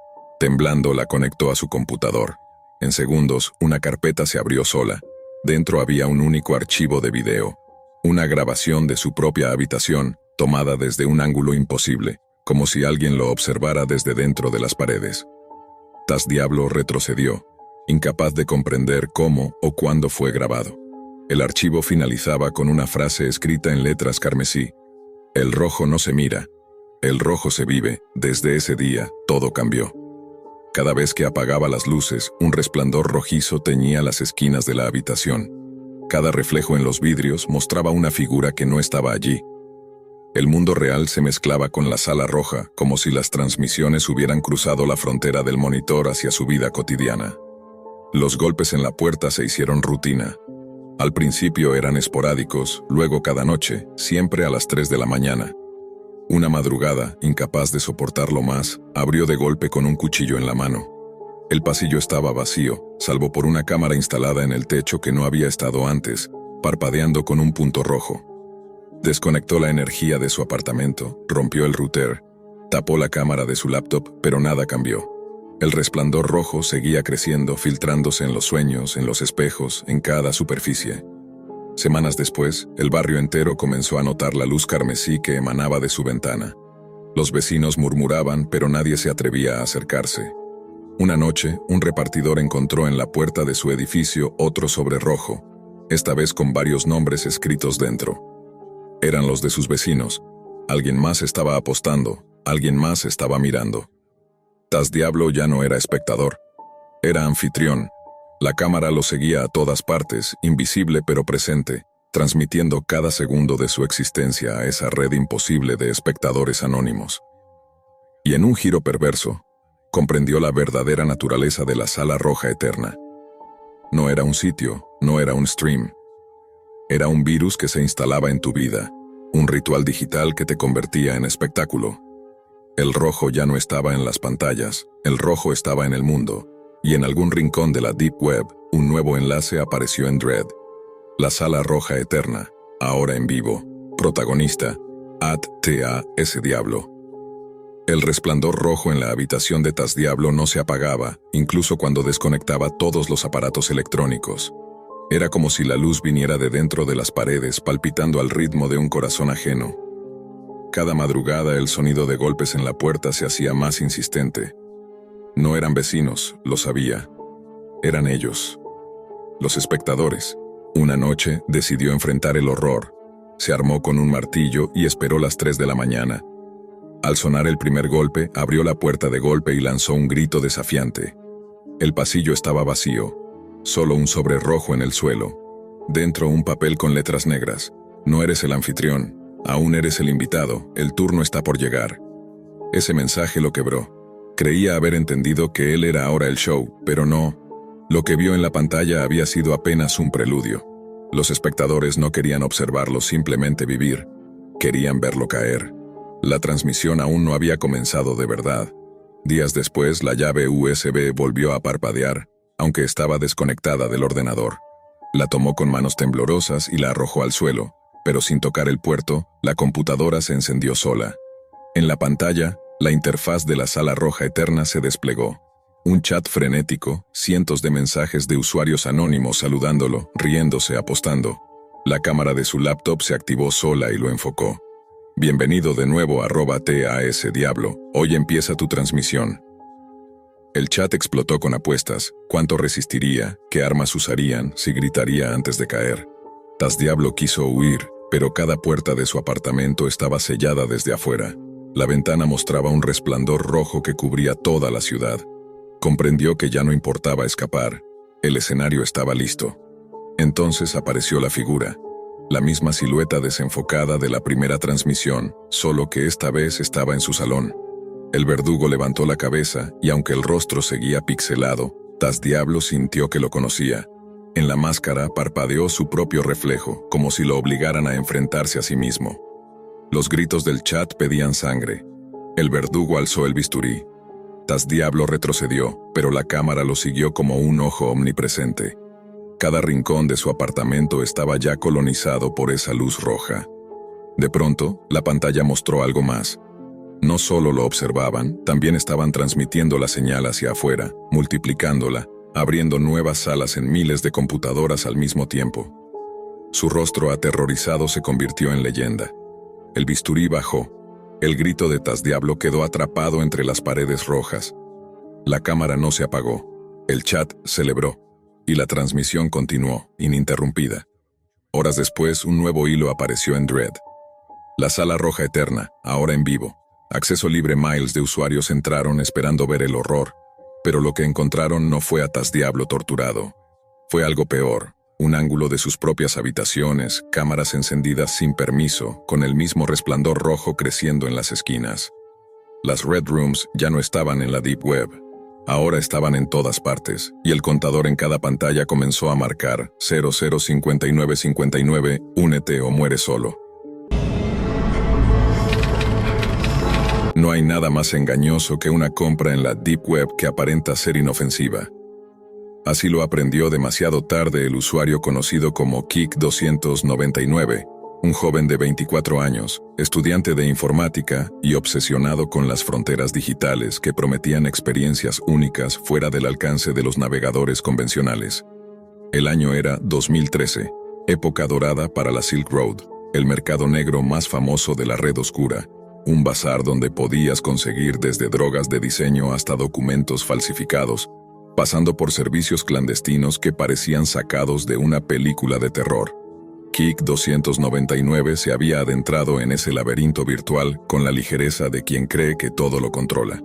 Temblando la conectó a su computador. En segundos, una carpeta se abrió sola. Dentro había un único archivo de video. Una grabación de su propia habitación, tomada desde un ángulo imposible, como si alguien lo observara desde dentro de las paredes. TasDiablo retrocedió, incapaz de comprender cómo o cuándo fue grabado. El archivo finalizaba con una frase escrita en letras carmesí. El rojo no se mira, el rojo se vive. Desde ese día, todo cambió. Cada vez que apagaba las luces, un resplandor rojizo teñía las esquinas de la habitación. Cada reflejo en los vidrios mostraba una figura que no estaba allí. El mundo real se mezclaba con la sala roja, como si las transmisiones hubieran cruzado la frontera del monitor hacia su vida cotidiana. Los golpes en la puerta se hicieron rutina. Al principio eran esporádicos, luego cada noche, siempre a las 3 de la mañana. Una madrugada, incapaz de soportarlo más, abrió de golpe con un cuchillo en la mano. El pasillo estaba vacío, salvo por una cámara instalada en el techo que no había estado antes, parpadeando con un punto rojo. Desconectó la energía de su apartamento, rompió el router, tapó la cámara de su laptop, pero nada cambió. El resplandor rojo seguía creciendo, filtrándose en los sueños, en los espejos, en cada superficie. Semanas después, el barrio entero comenzó a notar la luz carmesí que emanaba de su ventana. Los vecinos murmuraban, pero nadie se atrevía a acercarse. Una noche, un repartidor encontró en la puerta de su edificio otro sobre rojo, esta vez con varios nombres escritos dentro. Eran los de sus vecinos. Alguien más estaba apostando, alguien más estaba mirando. TasDiablo ya no era espectador. Era anfitrión. La cámara lo seguía a todas partes, invisible pero presente, transmitiendo cada segundo de su existencia a esa red imposible de espectadores anónimos. Y en un giro perverso, comprendió la verdadera naturaleza de la Sala Roja Eterna. No era un sitio, no era un stream. Era un virus que se instalaba en tu vida, un ritual digital que te convertía en espectáculo. El rojo ya no estaba en las pantallas, el rojo estaba en el mundo, y en algún rincón de la Deep Web, un nuevo enlace apareció en Dread. La Sala Roja Eterna, ahora en vivo. Protagonista, @TAS-Diablo. El resplandor rojo en la habitación de TAS-Diablo no se apagaba, incluso cuando desconectaba todos los aparatos electrónicos. Era como si la luz viniera de dentro de las paredes, palpitando al ritmo de un corazón ajeno. Cada madrugada el sonido de golpes en la puerta se hacía más insistente. No eran vecinos, lo sabía. Eran ellos. Los espectadores. Una noche decidió enfrentar el horror. Se armó con un martillo y esperó las 3 de la mañana. Al sonar el primer golpe, abrió la puerta de golpe y lanzó un grito desafiante. El pasillo estaba vacío. Solo un sobre rojo en el suelo. Dentro un papel con letras negras. No eres el anfitrión. Aún eres el invitado. El turno está por llegar. Ese mensaje lo quebró. Creía haber entendido que él era ahora el show, pero no. Lo que vio en la pantalla había sido apenas un preludio. Los espectadores no querían observarlo, simplemente vivir. Querían verlo caer. La transmisión aún no había comenzado de verdad. Días después, la llave USB volvió a parpadear, aunque estaba desconectada del ordenador. La tomó con manos temblorosas y la arrojó al suelo, pero sin tocar el puerto, la computadora se encendió sola. En la pantalla, la interfaz de la Sala Roja Eterna se desplegó. Un chat frenético, cientos de mensajes de usuarios anónimos saludándolo, riéndose, apostando. La cámara de su laptop se activó sola y lo enfocó. Bienvenido de nuevo a @TAS-Diablo, hoy empieza tu transmisión. El chat explotó con apuestas, cuánto resistiría, qué armas usarían, si gritaría antes de caer. TAS-Diablo quiso huir, pero cada puerta de su apartamento estaba sellada desde afuera. La ventana mostraba un resplandor rojo que cubría toda la ciudad. Comprendió que ya no importaba escapar, el escenario estaba listo. Entonces apareció la figura, la misma silueta desenfocada de la primera transmisión, solo que esta vez estaba en su salón. El verdugo levantó la cabeza y aunque el rostro seguía pixelado, TAS-Diablo sintió que lo conocía. En la máscara parpadeó su propio reflejo, como si lo obligaran a enfrentarse a sí mismo. Los gritos del chat pedían sangre. El verdugo alzó el bisturí. TAS-Diablo retrocedió, pero la cámara lo siguió como un ojo omnipresente. Cada rincón de su apartamento estaba ya colonizado por esa luz roja. De pronto, la pantalla mostró algo más. No solo lo observaban, también estaban transmitiendo la señal hacia afuera, multiplicándola, abriendo nuevas salas en miles de computadoras al mismo tiempo. Su rostro aterrorizado se convirtió en leyenda. El bisturí bajó. El grito de TAS-Diablo quedó atrapado entre las paredes rojas. La cámara no se apagó. El chat celebró. Y la transmisión continuó, ininterrumpida. Horas después, un nuevo hilo apareció en Dread. La Sala Roja Eterna, ahora en vivo. Acceso libre. Miles de usuarios entraron esperando ver el horror. Pero lo que encontraron no fue a TAS-Diablo torturado. Fue algo peor. Un ángulo de sus propias habitaciones, cámaras encendidas sin permiso, con el mismo resplandor rojo creciendo en las esquinas. Las Red Rooms ya no estaban en la Deep Web. Ahora estaban en todas partes, y el contador en cada pantalla comenzó a marcar 005959, únete o muere solo. No hay nada más engañoso que una compra en la Deep Web que aparenta ser inofensiva. Así lo aprendió demasiado tarde el usuario conocido como Kik299, un joven de 24 años, estudiante de informática y obsesionado con las fronteras digitales que prometían experiencias únicas fuera del alcance de los navegadores convencionales. El año era 2013, época dorada para la Silk Road, el mercado negro más famoso de la red oscura, un bazar donde podías conseguir desde drogas de diseño hasta documentos falsificados, pasando por servicios clandestinos que parecían sacados de una película de terror. Kik299 se había adentrado en ese laberinto virtual con la ligereza de quien cree que todo lo controla.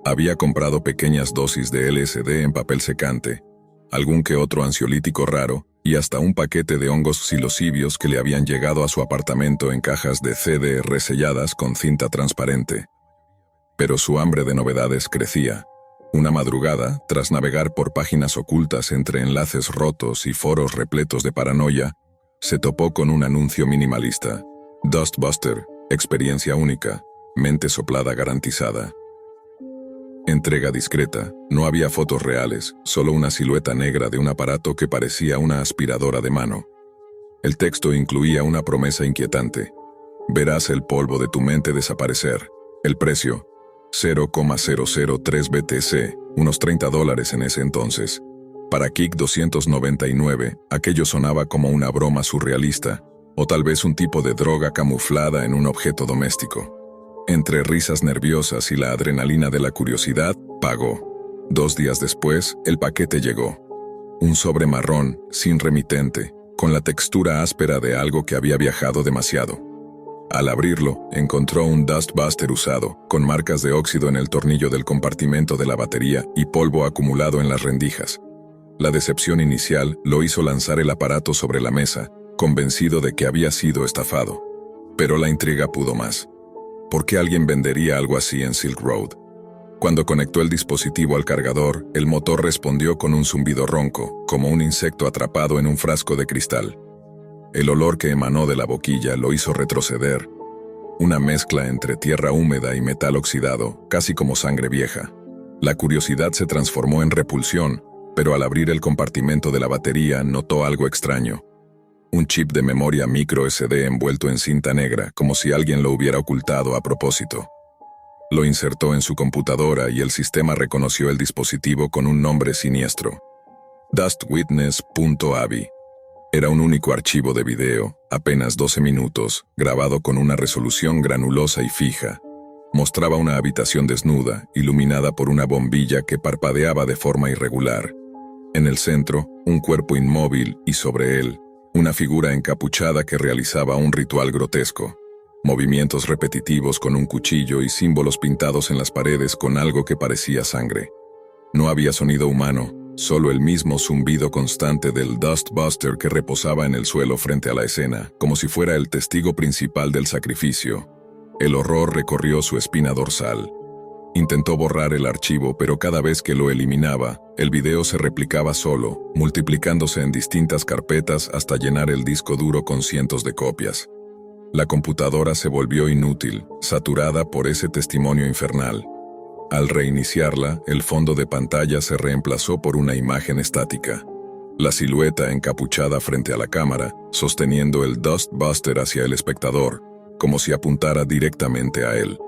Había comprado pequeñas dosis de LSD en papel secante, algún que otro ansiolítico raro, y hasta un paquete de hongos psilocibios que le habían llegado a su apartamento en cajas de CD reselladas con cinta transparente. Pero su hambre de novedades crecía. Una madrugada, tras navegar por páginas ocultas entre enlaces rotos y foros repletos de paranoia, se topó con un anuncio minimalista. Dustbuster, experiencia única, mente soplada garantizada. Entrega discreta, no había fotos reales, solo una silueta negra de un aparato que parecía una aspiradora de mano. El texto incluía una promesa inquietante. Verás el polvo de tu mente desaparecer. El precio, 0,003 BTC, unos $30 en ese entonces. Para Kik 299, aquello sonaba como una broma surrealista, o tal vez un tipo de droga camuflada en un objeto doméstico. Entre risas nerviosas y la adrenalina de la curiosidad, pagó. 2 días después, el paquete llegó. Un sobre marrón, sin remitente, con la textura áspera de algo que había viajado demasiado. Al abrirlo, encontró un Dustbuster usado, con marcas de óxido en el tornillo del compartimento de la batería y polvo acumulado en las rendijas. La decepción inicial lo hizo lanzar el aparato sobre la mesa, convencido de que había sido estafado. Pero la intriga pudo más. ¿Por qué alguien vendería algo así en Silk Road? Cuando conectó el dispositivo al cargador, el motor respondió con un zumbido ronco, como un insecto atrapado en un frasco de cristal. El olor que emanó de la boquilla lo hizo retroceder. Una mezcla entre tierra húmeda y metal oxidado, casi como sangre vieja. La curiosidad se transformó en repulsión, pero al abrir el compartimento de la batería notó algo extraño. Un chip de memoria micro SD envuelto en cinta negra, como si alguien lo hubiera ocultado a propósito. Lo insertó en su computadora y el sistema reconoció el dispositivo con un nombre siniestro. DustWitness.avi. Era un único archivo de video, apenas 12 minutos, grabado con una resolución granulosa y fija. Mostraba una habitación desnuda, iluminada por una bombilla que parpadeaba de forma irregular. En el centro, un cuerpo inmóvil y sobre él, una figura encapuchada que realizaba un ritual grotesco. Movimientos repetitivos con un cuchillo y símbolos pintados en las paredes con algo que parecía sangre. No había sonido humano, solo el mismo zumbido constante del Dustbuster que reposaba en el suelo frente a la escena, como si fuera el testigo principal del sacrificio. El horror recorrió su espina dorsal. Intentó borrar el archivo, pero cada vez que lo eliminaba, el video se replicaba solo, multiplicándose en distintas carpetas hasta llenar el disco duro con cientos de copias. La computadora se volvió inútil, saturada por ese testimonio infernal. Al reiniciarla, el fondo de pantalla se reemplazó por una imagen estática. La silueta encapuchada frente a la cámara, sosteniendo el Dustbuster hacia el espectador, como si apuntara directamente a él.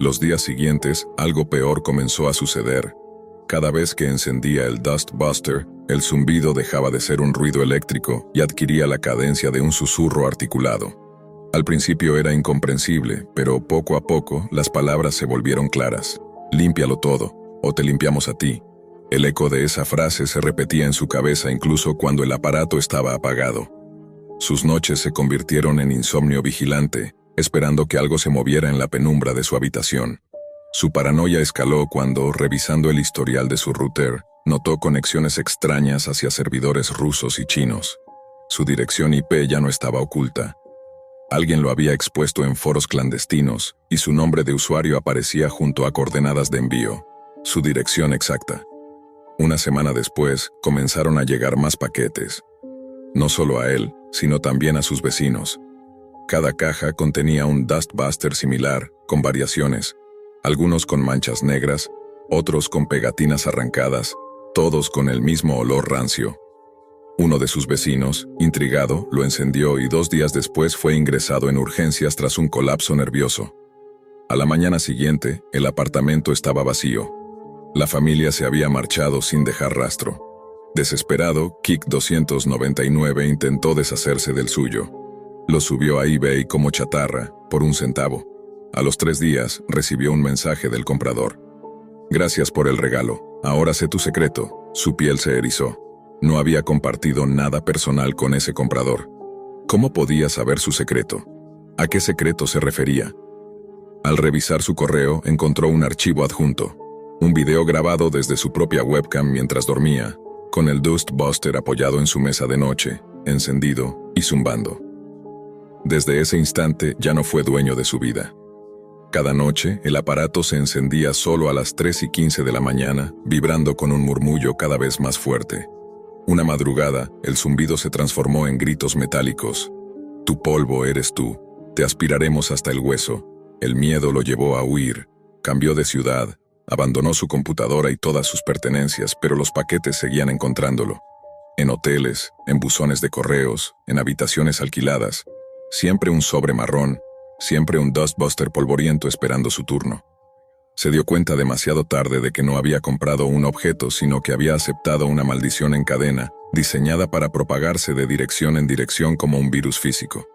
Los días siguientes, algo peor comenzó a suceder. Cada vez que encendía el Dustbuster, el zumbido dejaba de ser un ruido eléctrico y adquiría la cadencia de un susurro articulado. Al principio era incomprensible, pero poco a poco las palabras se volvieron claras. Límpialo todo, o te limpiamos a ti. El eco de esa frase se repetía en su cabeza incluso cuando el aparato estaba apagado. Sus noches se convirtieron en insomnio vigilante, esperando que algo se moviera en la penumbra de su habitación. Su paranoia escaló cuando, revisando el historial de su router, notó conexiones extrañas hacia servidores rusos y chinos. Su dirección IP ya no estaba oculta. Alguien lo había expuesto en foros clandestinos, y su nombre de usuario aparecía junto a coordenadas de envío. Su dirección exacta. Una semana después, comenzaron a llegar más paquetes. No solo a él, sino también a sus vecinos. Cada caja contenía un Dustbuster similar, con variaciones, algunos con manchas negras, otros con pegatinas arrancadas, todos con el mismo olor rancio. Uno de sus vecinos, intrigado, lo encendió y 2 días después fue ingresado en urgencias tras un colapso nervioso. A la mañana siguiente, el apartamento estaba vacío. La familia se había marchado sin dejar rastro. Desesperado, Kik 299 intentó deshacerse del suyo. Lo subió a eBay como chatarra, por 1 centavo. A los 3 días, recibió un mensaje del comprador. Gracias por el regalo, ahora sé tu secreto. Su piel se erizó. No había compartido nada personal con ese comprador. ¿Cómo podía saber su secreto? ¿A qué secreto se refería? Al revisar su correo, encontró un archivo adjunto. Un video grabado desde su propia webcam mientras dormía, con el Dust Buster apoyado en su mesa de noche, encendido y zumbando. Desde ese instante ya no fue dueño de su vida. Cada noche, el aparato se encendía solo a las 3:15 de la mañana, vibrando con un murmullo cada vez más fuerte. Una madrugada, el zumbido se transformó en gritos metálicos. Tu polvo eres tú, te aspiraremos hasta el hueso. El miedo lo llevó a huir, cambió de ciudad, abandonó su computadora y todas sus pertenencias, pero los paquetes seguían encontrándolo. En hoteles, en buzones de correos, en habitaciones alquiladas, siempre un sobre marrón, siempre un Dustbuster polvoriento esperando su turno. Se dio cuenta demasiado tarde de que no había comprado un objeto, sino que había aceptado una maldición en cadena, diseñada para propagarse de dirección en dirección como un virus físico.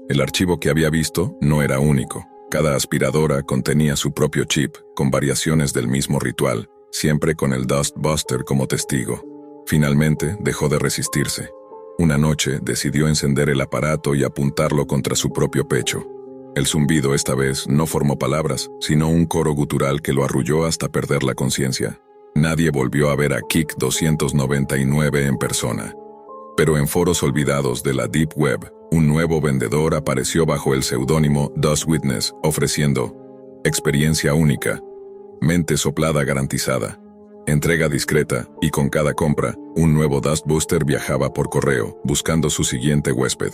El archivo que había visto no era único. Cada aspiradora contenía su propio chip, con variaciones del mismo ritual, siempre con el Dustbuster como testigo. Finalmente, dejó de resistirse. Una noche, decidió encender el aparato y apuntarlo contra su propio pecho. El zumbido esta vez no formó palabras, sino un coro gutural que lo arrulló hasta perder la conciencia. Nadie volvió a ver a Kik 299 en persona. Pero en foros olvidados de la Deep Web, un nuevo vendedor apareció bajo el seudónimo Dust Witness, ofreciendo experiencia única, mente soplada garantizada, entrega discreta, y con cada compra, un nuevo Dust Buster viajaba por correo, buscando su siguiente huésped.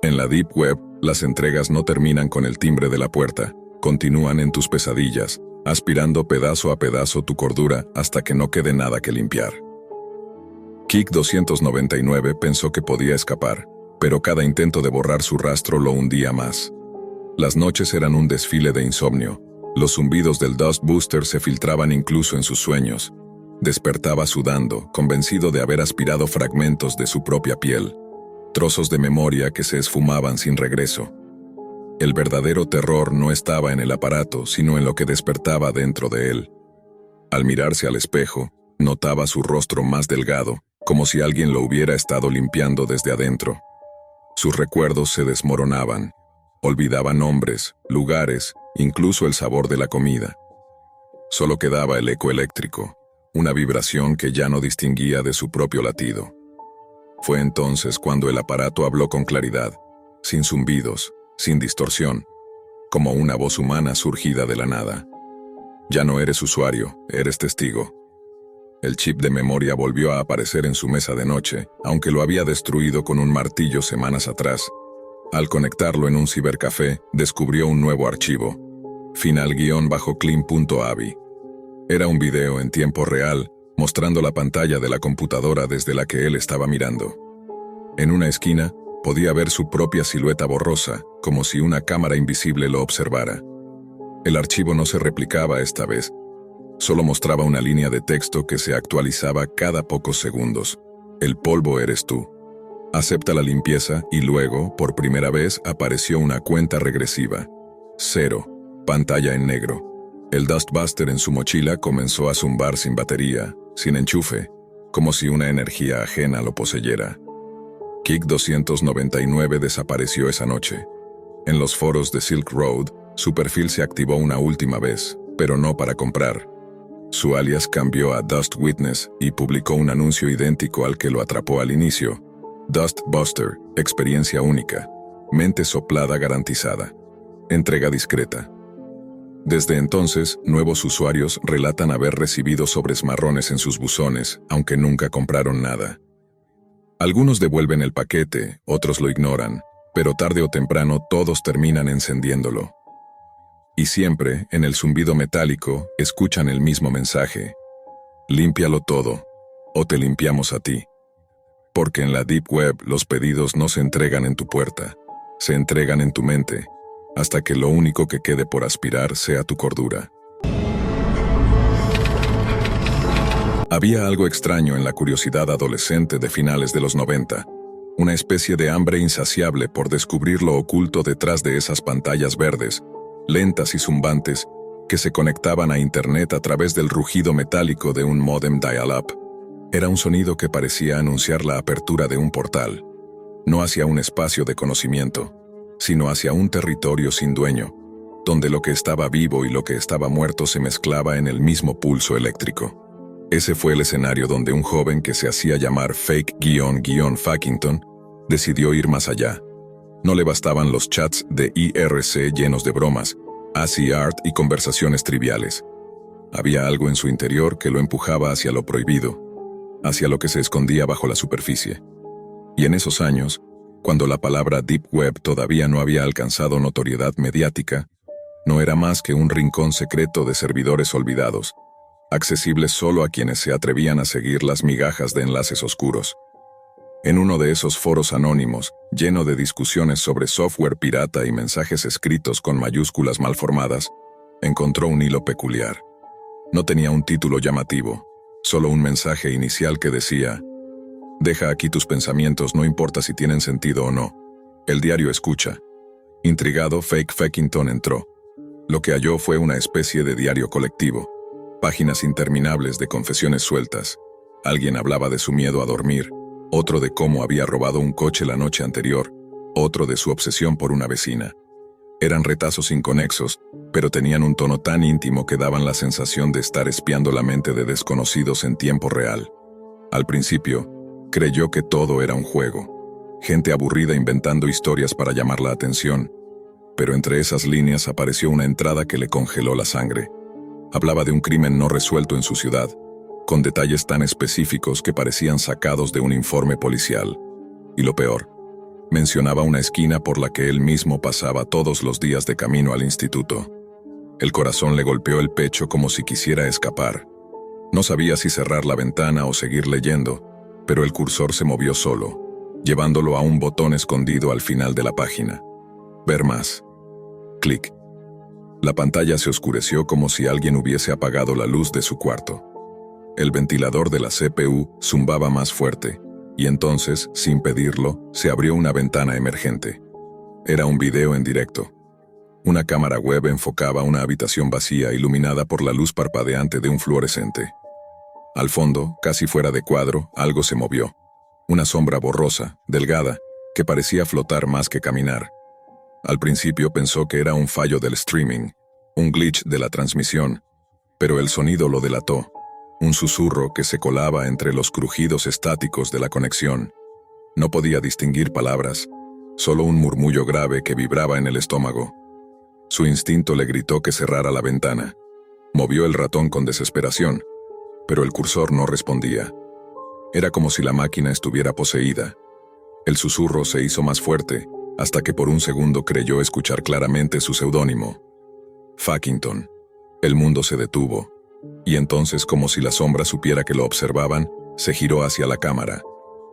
En la Deep Web, las entregas no terminan con el timbre de la puerta, continúan en tus pesadillas, aspirando pedazo a pedazo tu cordura hasta que no quede nada que limpiar. Kik 299 pensó que podía escapar, pero cada intento de borrar su rastro lo hundía más. Las noches eran un desfile de insomnio. Los zumbidos del Dust Buster se filtraban incluso en sus sueños. Despertaba sudando, convencido de haber aspirado fragmentos de su propia piel, trozos de memoria que se esfumaban sin regreso. El verdadero terror no estaba en el aparato, sino en lo que despertaba dentro de él. Al mirarse al espejo, notaba su rostro más delgado, como si alguien lo hubiera estado limpiando desde adentro. Sus recuerdos se desmoronaban. Olvidaba nombres, lugares, incluso el sabor de la comida. Solo quedaba el eco eléctrico, una vibración que ya no distinguía de su propio latido. Fue entonces cuando el aparato habló con claridad, sin zumbidos, sin distorsión, como una voz humana surgida de la nada. Ya no eres usuario, eres testigo. El chip de memoria volvió a aparecer en su mesa de noche, aunque lo había destruido con un martillo semanas atrás. Al conectarlo en un cibercafé, descubrió un nuevo archivo, final_clean.avi. Era un video en tiempo real, mostrando la pantalla de la computadora desde la que él estaba mirando. En una esquina, podía ver su propia silueta borrosa, como si una cámara invisible lo observara. El archivo no se replicaba esta vez, solo mostraba una línea de texto que se actualizaba cada pocos segundos. El polvo eres tú. Acepta la limpieza y luego, por primera vez, apareció una cuenta regresiva. 0. Pantalla en negro. El Dustbuster en su mochila comenzó a zumbar sin batería, sin enchufe, como si una energía ajena lo poseyera. Kik 299 desapareció esa noche. En los foros de Silk Road, su perfil se activó una última vez, pero no para comprar. Su alias cambió a Dust Witness y publicó un anuncio idéntico al que lo atrapó al inicio. Dust Buster, experiencia única, mente soplada garantizada, entrega discreta. Desde entonces, nuevos usuarios relatan haber recibido sobres marrones en sus buzones, aunque nunca compraron nada. Algunos devuelven el paquete, otros lo ignoran, pero tarde o temprano todos terminan encendiéndolo. Y siempre, en el zumbido metálico, escuchan el mismo mensaje: límpialo todo, o te limpiamos a ti. Porque en la Deep Web los pedidos no se entregan en tu puerta, se entregan en tu mente, hasta que lo único que quede por aspirar sea tu cordura. Había algo extraño en la curiosidad adolescente de finales de los 90, una especie de hambre insaciable por descubrir lo oculto detrás de esas pantallas verdes, lentas y zumbantes, que se conectaban a Internet a través del rugido metálico de un módem dial-up. Era un sonido que parecía anunciar la apertura de un portal, no hacia un espacio de conocimiento, sino hacia un territorio sin dueño, donde lo que estaba vivo y lo que estaba muerto se mezclaba en el mismo pulso eléctrico. Ese fue el escenario donde un joven que se hacía llamar Fake-Fackington decidió ir más allá. No le bastaban los chats de IRC llenos de bromas, así art y conversaciones triviales. Había algo en su interior que lo empujaba hacia lo prohibido, hacia lo que se escondía bajo la superficie. Y en esos años, cuando la palabra Deep Web todavía no había alcanzado notoriedad mediática, no era más que un rincón secreto de servidores olvidados, accesible solo a quienes se atrevían a seguir las migajas de enlaces oscuros. En uno de esos foros anónimos, lleno de discusiones sobre software pirata y mensajes escritos con mayúsculas malformadas, encontró un hilo peculiar. No tenía un título llamativo, solo un mensaje inicial que decía: «Deja aquí tus pensamientos, no importa si tienen sentido o no. El diario escucha». Intrigado, Fake-Fackington entró. Lo que halló fue una especie de diario colectivo. Páginas interminables de confesiones sueltas. Alguien hablaba de su miedo a dormir, otro de cómo había robado un coche la noche anterior, otro de su obsesión por una vecina. Eran retazos inconexos, pero tenían un tono tan íntimo que daban la sensación de estar espiando la mente de desconocidos en tiempo real. Al principio, creyó que todo era un juego. Gente aburrida inventando historias para llamar la atención. Pero entre esas líneas apareció una entrada que le congeló la sangre. Hablaba de un crimen no resuelto en su ciudad, con detalles tan específicos que parecían sacados de un informe policial. Y lo peor, mencionaba una esquina por la que él mismo pasaba todos los días de camino al instituto. El corazón le golpeó el pecho como si quisiera escapar. No sabía si cerrar la ventana o seguir leyendo, pero el cursor se movió solo, llevándolo a un botón escondido al final de la página. Ver más. Clic. La pantalla se oscureció como si alguien hubiese apagado la luz de su cuarto. El ventilador de la CPU zumbaba más fuerte, y entonces, sin pedirlo, se abrió una ventana emergente. Era un video en directo. Una cámara web enfocaba una habitación vacía iluminada por la luz parpadeante de un fluorescente. Al fondo, casi fuera de cuadro, algo se movió. Una sombra borrosa, delgada, que parecía flotar más que caminar. Al principio pensó que era un fallo del streaming, un glitch de la transmisión, pero el sonido lo delató, un susurro que se colaba entre los crujidos estáticos de la conexión. No podía distinguir palabras, solo un murmullo grave que vibraba en el estómago. Su instinto le gritó que cerrara la ventana. Movió el ratón con desesperación, pero el cursor no respondía. Era como si la máquina estuviera poseída. El susurro se hizo más fuerte, hasta que por un segundo creyó escuchar claramente su seudónimo. Fackington. El mundo se detuvo, y entonces, como si la sombra supiera que lo observaban, se giró hacia la cámara.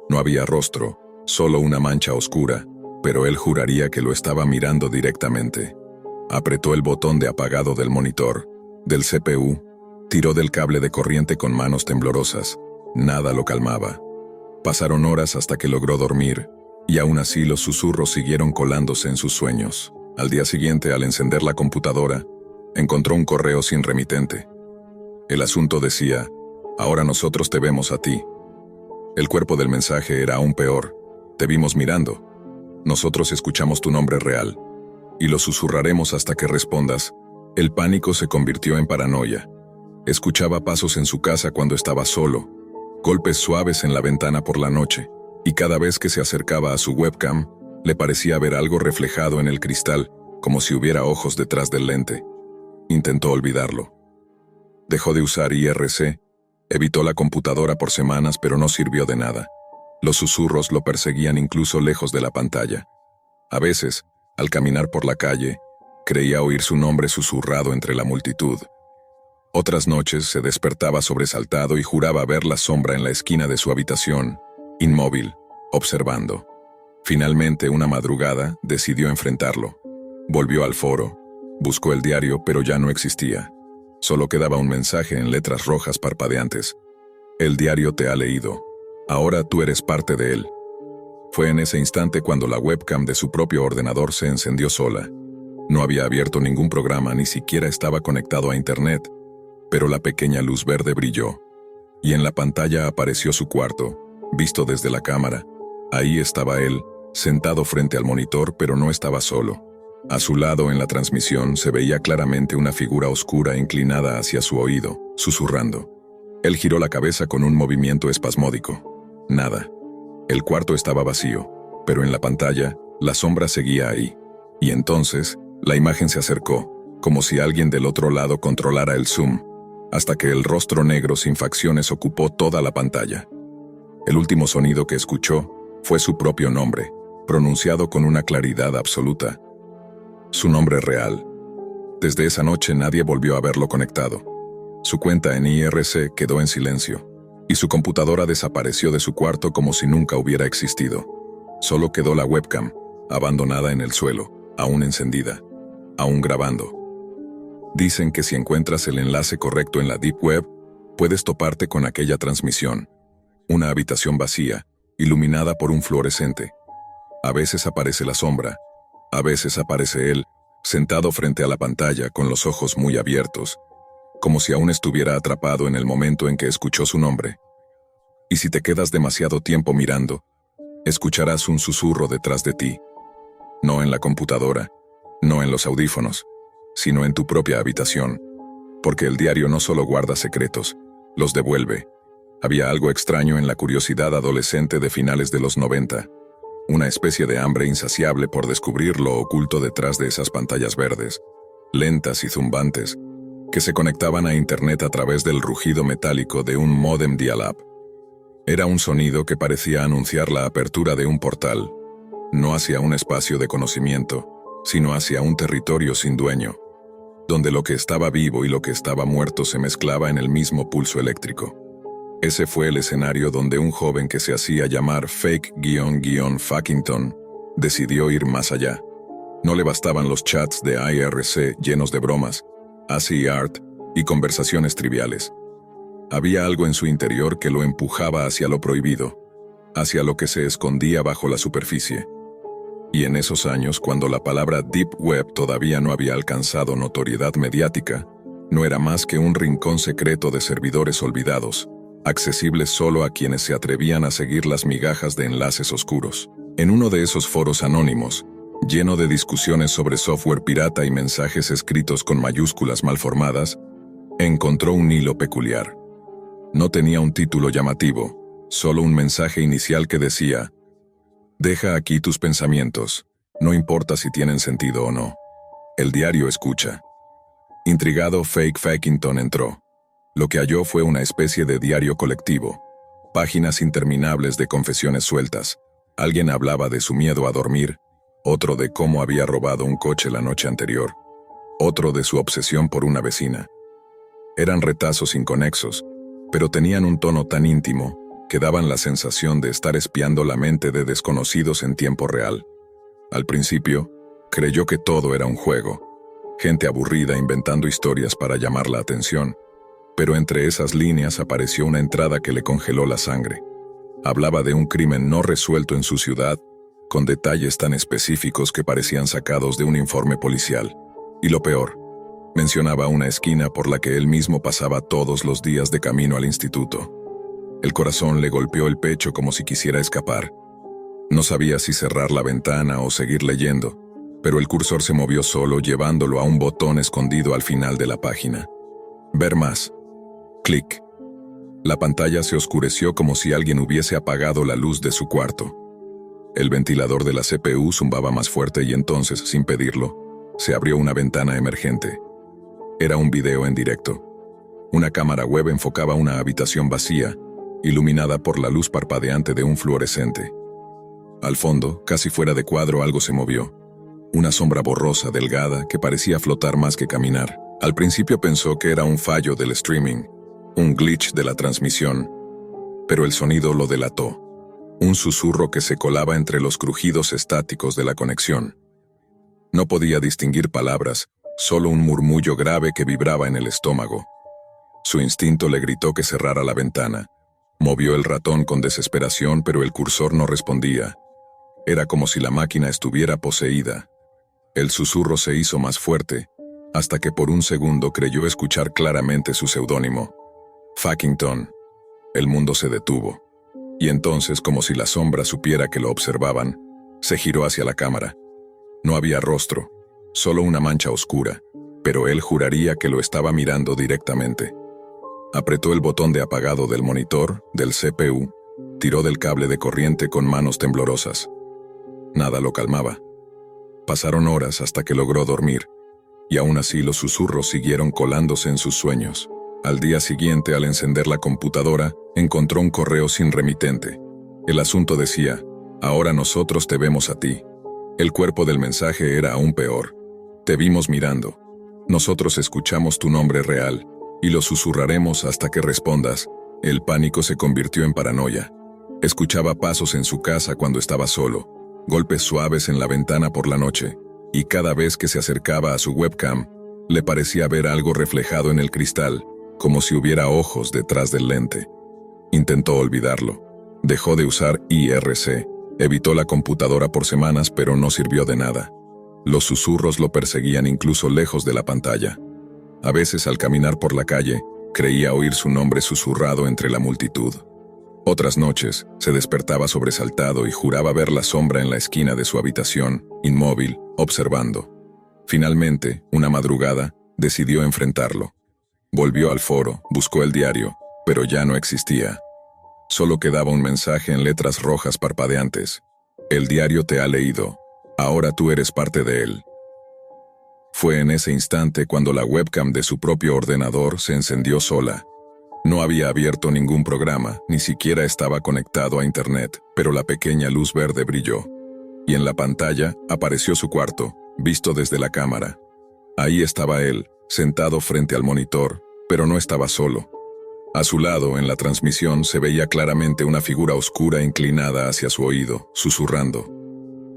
No había rostro, solo una mancha oscura, pero él juraría que lo estaba mirando directamente. Apretó el botón de apagado del monitor, del CPU, tiró del cable de corriente con manos temblorosas. Nada lo calmaba. Pasaron horas hasta que logró dormir, y aún así los susurros siguieron colándose en sus sueños. Al día siguiente, al encender la computadora, encontró un correo sin remitente. El asunto decía: «Ahora nosotros te vemos a ti». El cuerpo del mensaje era aún peor: «Te vimos mirando. Nosotros escuchamos tu nombre real. Y lo susurraremos hasta que respondas». El pánico se convirtió en paranoia. Escuchaba pasos en su casa cuando estaba solo, golpes suaves en la ventana por la noche, y cada vez que se acercaba a su webcam, le parecía ver algo reflejado en el cristal, como si hubiera ojos detrás del lente. Intentó olvidarlo. Dejó de usar IRC, evitó la computadora por semanas, pero no sirvió de nada. Los susurros lo perseguían incluso lejos de la pantalla. A veces, al caminar por la calle, creía oír su nombre susurrado entre la multitud. Otras noches se despertaba sobresaltado y juraba ver la sombra en la esquina de su habitación, inmóvil, observando. Finalmente, una madrugada, decidió enfrentarlo. Volvió al foro, buscó el diario, pero ya no existía. Solo quedaba un mensaje en letras rojas parpadeantes. «El diario te ha leído. Ahora tú eres parte de él». Fue en ese instante cuando la webcam de su propio ordenador se encendió sola. No había abierto ningún programa, ni siquiera estaba conectado a internet, pero la pequeña luz verde brilló, y en la pantalla apareció su cuarto, visto desde la cámara. Ahí estaba él, sentado frente al monitor, pero no estaba solo. A su lado en la transmisión se veía claramente una figura oscura inclinada hacia su oído, susurrando. Él giró la cabeza con un movimiento espasmódico. Nada. El cuarto estaba vacío, pero en la pantalla, la sombra seguía ahí. Y entonces, la imagen se acercó, como si alguien del otro lado controlara el zoom, hasta que el rostro negro sin facciones ocupó toda la pantalla. El último sonido que escuchó fue su propio nombre, pronunciado con una claridad absoluta. Su nombre real. Desde esa noche nadie volvió a verlo conectado. Su cuenta en IRC quedó en silencio, y su computadora desapareció de su cuarto como si nunca hubiera existido. Solo quedó la webcam, abandonada en el suelo, aún encendida, aún grabando. Dicen que si encuentras el enlace correcto en la Deep Web, puedes toparte con aquella transmisión. Una habitación vacía, iluminada por un fluorescente. A veces aparece la sombra, a veces aparece él, sentado frente a la pantalla con los ojos muy abiertos, como si aún estuviera atrapado en el momento en que escuchó su nombre. Y si te quedas demasiado tiempo mirando, escucharás un susurro detrás de ti. No en la computadora, no en los audífonos, sino en tu propia habitación. Porque el diario no solo guarda secretos, los devuelve. Había algo extraño en la curiosidad adolescente de finales de los 90. Una especie de hambre insaciable por descubrir lo oculto detrás de esas pantallas verdes, lentas y zumbantes, que se conectaban a Internet a través del rugido metálico de un módem dial-up. Era un sonido que parecía anunciar la apertura de un portal, no hacia un espacio de conocimiento, sino hacia un territorio sin dueño, donde lo que estaba vivo y lo que estaba muerto se mezclaba en el mismo pulso eléctrico. Ese fue el escenario donde un joven que se hacía llamar Fake-Fackington decidió ir más allá. No le bastaban los chats de IRC llenos de bromas, así art y conversaciones triviales. Había algo en su interior que lo empujaba hacia lo prohibido, hacia lo que se escondía bajo la superficie. Y en esos años, cuando la palabra Deep Web todavía no había alcanzado notoriedad mediática, no era más que un rincón secreto de servidores olvidados, accesibles solo a quienes se atrevían a seguir las migajas de enlaces oscuros. En uno de esos foros anónimos, lleno de discusiones sobre software pirata y mensajes escritos con mayúsculas malformadas, encontró un hilo peculiar. No tenía un título llamativo, solo un mensaje inicial que decía: «Deja aquí tus pensamientos, no importa si tienen sentido o no. El diario escucha». Intrigado, Fake-Fackington entró. Lo que halló fue una especie de diario colectivo, páginas interminables de confesiones sueltas. Alguien hablaba de su miedo a dormir, otro de cómo había robado un coche la noche anterior, otro de su obsesión por una vecina. Eran retazos inconexos, pero tenían un tono tan íntimo que daban la sensación de estar espiando la mente de desconocidos en tiempo real. Al principio, creyó que todo era un juego, gente aburrida inventando historias para llamar la atención. Pero entre esas líneas apareció una entrada que le congeló la sangre. Hablaba de un crimen no resuelto en su ciudad, con detalles tan específicos que parecían sacados de un informe policial. Y lo peor, mencionaba una esquina por la que él mismo pasaba todos los días de camino al instituto. El corazón le golpeó el pecho como si quisiera escapar. No sabía si cerrar la ventana o seguir leyendo, pero el cursor se movió solo, llevándolo a un botón escondido al final de la página. Ver más. Clic. La pantalla se oscureció como si alguien hubiese apagado la luz de su cuarto. El ventilador de la CPU zumbaba más fuerte y entonces, sin pedirlo, se abrió una ventana emergente. Era un video en directo. Una cámara web enfocaba una habitación vacía, iluminada por la luz parpadeante de un fluorescente. Al fondo, casi fuera de cuadro, algo se movió. Una sombra borrosa, delgada, que parecía flotar más que caminar. Al principio pensó que era un fallo del streaming, un glitch de la transmisión, pero el sonido lo delató. Un susurro que se colaba entre los crujidos estáticos de la conexión. No podía distinguir palabras, solo un murmullo grave que vibraba en el estómago. Su instinto le gritó que cerrara la ventana. Movió el ratón con desesperación, pero el cursor no respondía. Era como si la máquina estuviera poseída. El susurro se hizo más fuerte, hasta que por un segundo creyó escuchar claramente su seudónimo. Fackington. El mundo se detuvo. Y entonces, como si la sombra supiera que lo observaban, se giró hacia la cámara. No había rostro, solo una mancha oscura, pero él juraría que lo estaba mirando directamente. Apretó el botón de apagado del monitor, del CPU, tiró del cable de corriente con manos temblorosas. Nada lo calmaba. Pasaron horas hasta que logró dormir, y aún así los susurros siguieron colándose en sus sueños. Al día siguiente, al encender la computadora, encontró un correo sin remitente. El asunto decía: ahora nosotros te vemos a ti. El cuerpo del mensaje era aún peor. Te vimos mirando. Nosotros escuchamos tu nombre real, y lo susurraremos hasta que respondas. El pánico se convirtió en paranoia. Escuchaba pasos en su casa cuando estaba solo, golpes suaves en la ventana por la noche, y cada vez que se acercaba a su webcam, le parecía ver algo reflejado en el cristal, como si hubiera ojos detrás del lente. Intentó olvidarlo. Dejó de usar IRC. Evitó la computadora por semanas, pero no sirvió de nada. Los susurros lo perseguían incluso lejos de la pantalla. A veces, al caminar por la calle, creía oír su nombre susurrado entre la multitud. Otras noches, se despertaba sobresaltado y juraba ver la sombra en la esquina de su habitación, inmóvil, observando. Finalmente, una madrugada, decidió enfrentarlo. Volvió al foro, buscó el diario, pero ya no existía. Solo quedaba un mensaje en letras rojas parpadeantes. El diario te ha leído. Ahora tú eres parte de él. Fue en ese instante cuando la webcam de su propio ordenador se encendió sola. No había abierto ningún programa, ni siquiera estaba conectado a internet, pero la pequeña luz verde brilló. Y en la pantalla apareció su cuarto, visto desde la cámara. Ahí estaba él, sentado frente al monitor, pero no estaba solo. A su lado, en la transmisión, se veía claramente una figura oscura inclinada hacia su oído, susurrando.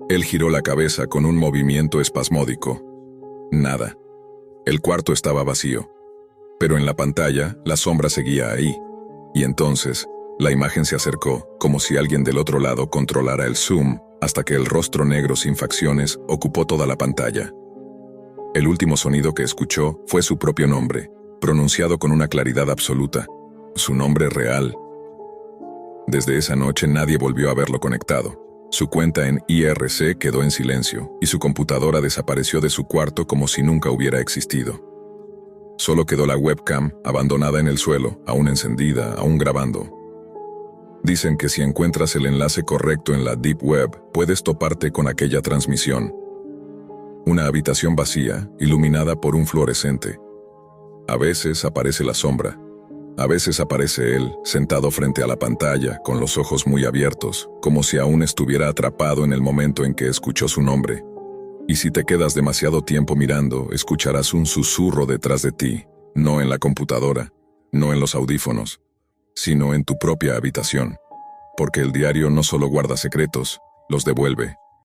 Él giró la cabeza con un movimiento espasmódico. Nada. El cuarto estaba vacío. Pero en la pantalla, la sombra seguía ahí. Y entonces, la imagen se acercó, como si alguien del otro lado controlara el zoom, hasta que el rostro negro sin facciones ocupó toda la pantalla. El último sonido que escuchó fue su propio nombre, pronunciado con una claridad absoluta. Su nombre real. Desde esa noche nadie volvió a verlo conectado. Su cuenta en IRC quedó en silencio, y su computadora desapareció de su cuarto como si nunca hubiera existido. Solo quedó la webcam, abandonada en el suelo, aún encendida, aún grabando. Dicen que si encuentras el enlace correcto en la Deep Web, puedes toparte con aquella transmisión. Una habitación vacía, iluminada por un fluorescente. A veces aparece la sombra. A veces aparece él, sentado frente a la pantalla, con los ojos muy abiertos, como si aún estuviera atrapado en el momento en que escuchó su nombre. Y si te quedas demasiado tiempo mirando, escucharás un susurro detrás de ti, no en la computadora, no en los audífonos, sino en tu propia habitación. Porque el diario no solo guarda secretos, los devuelve.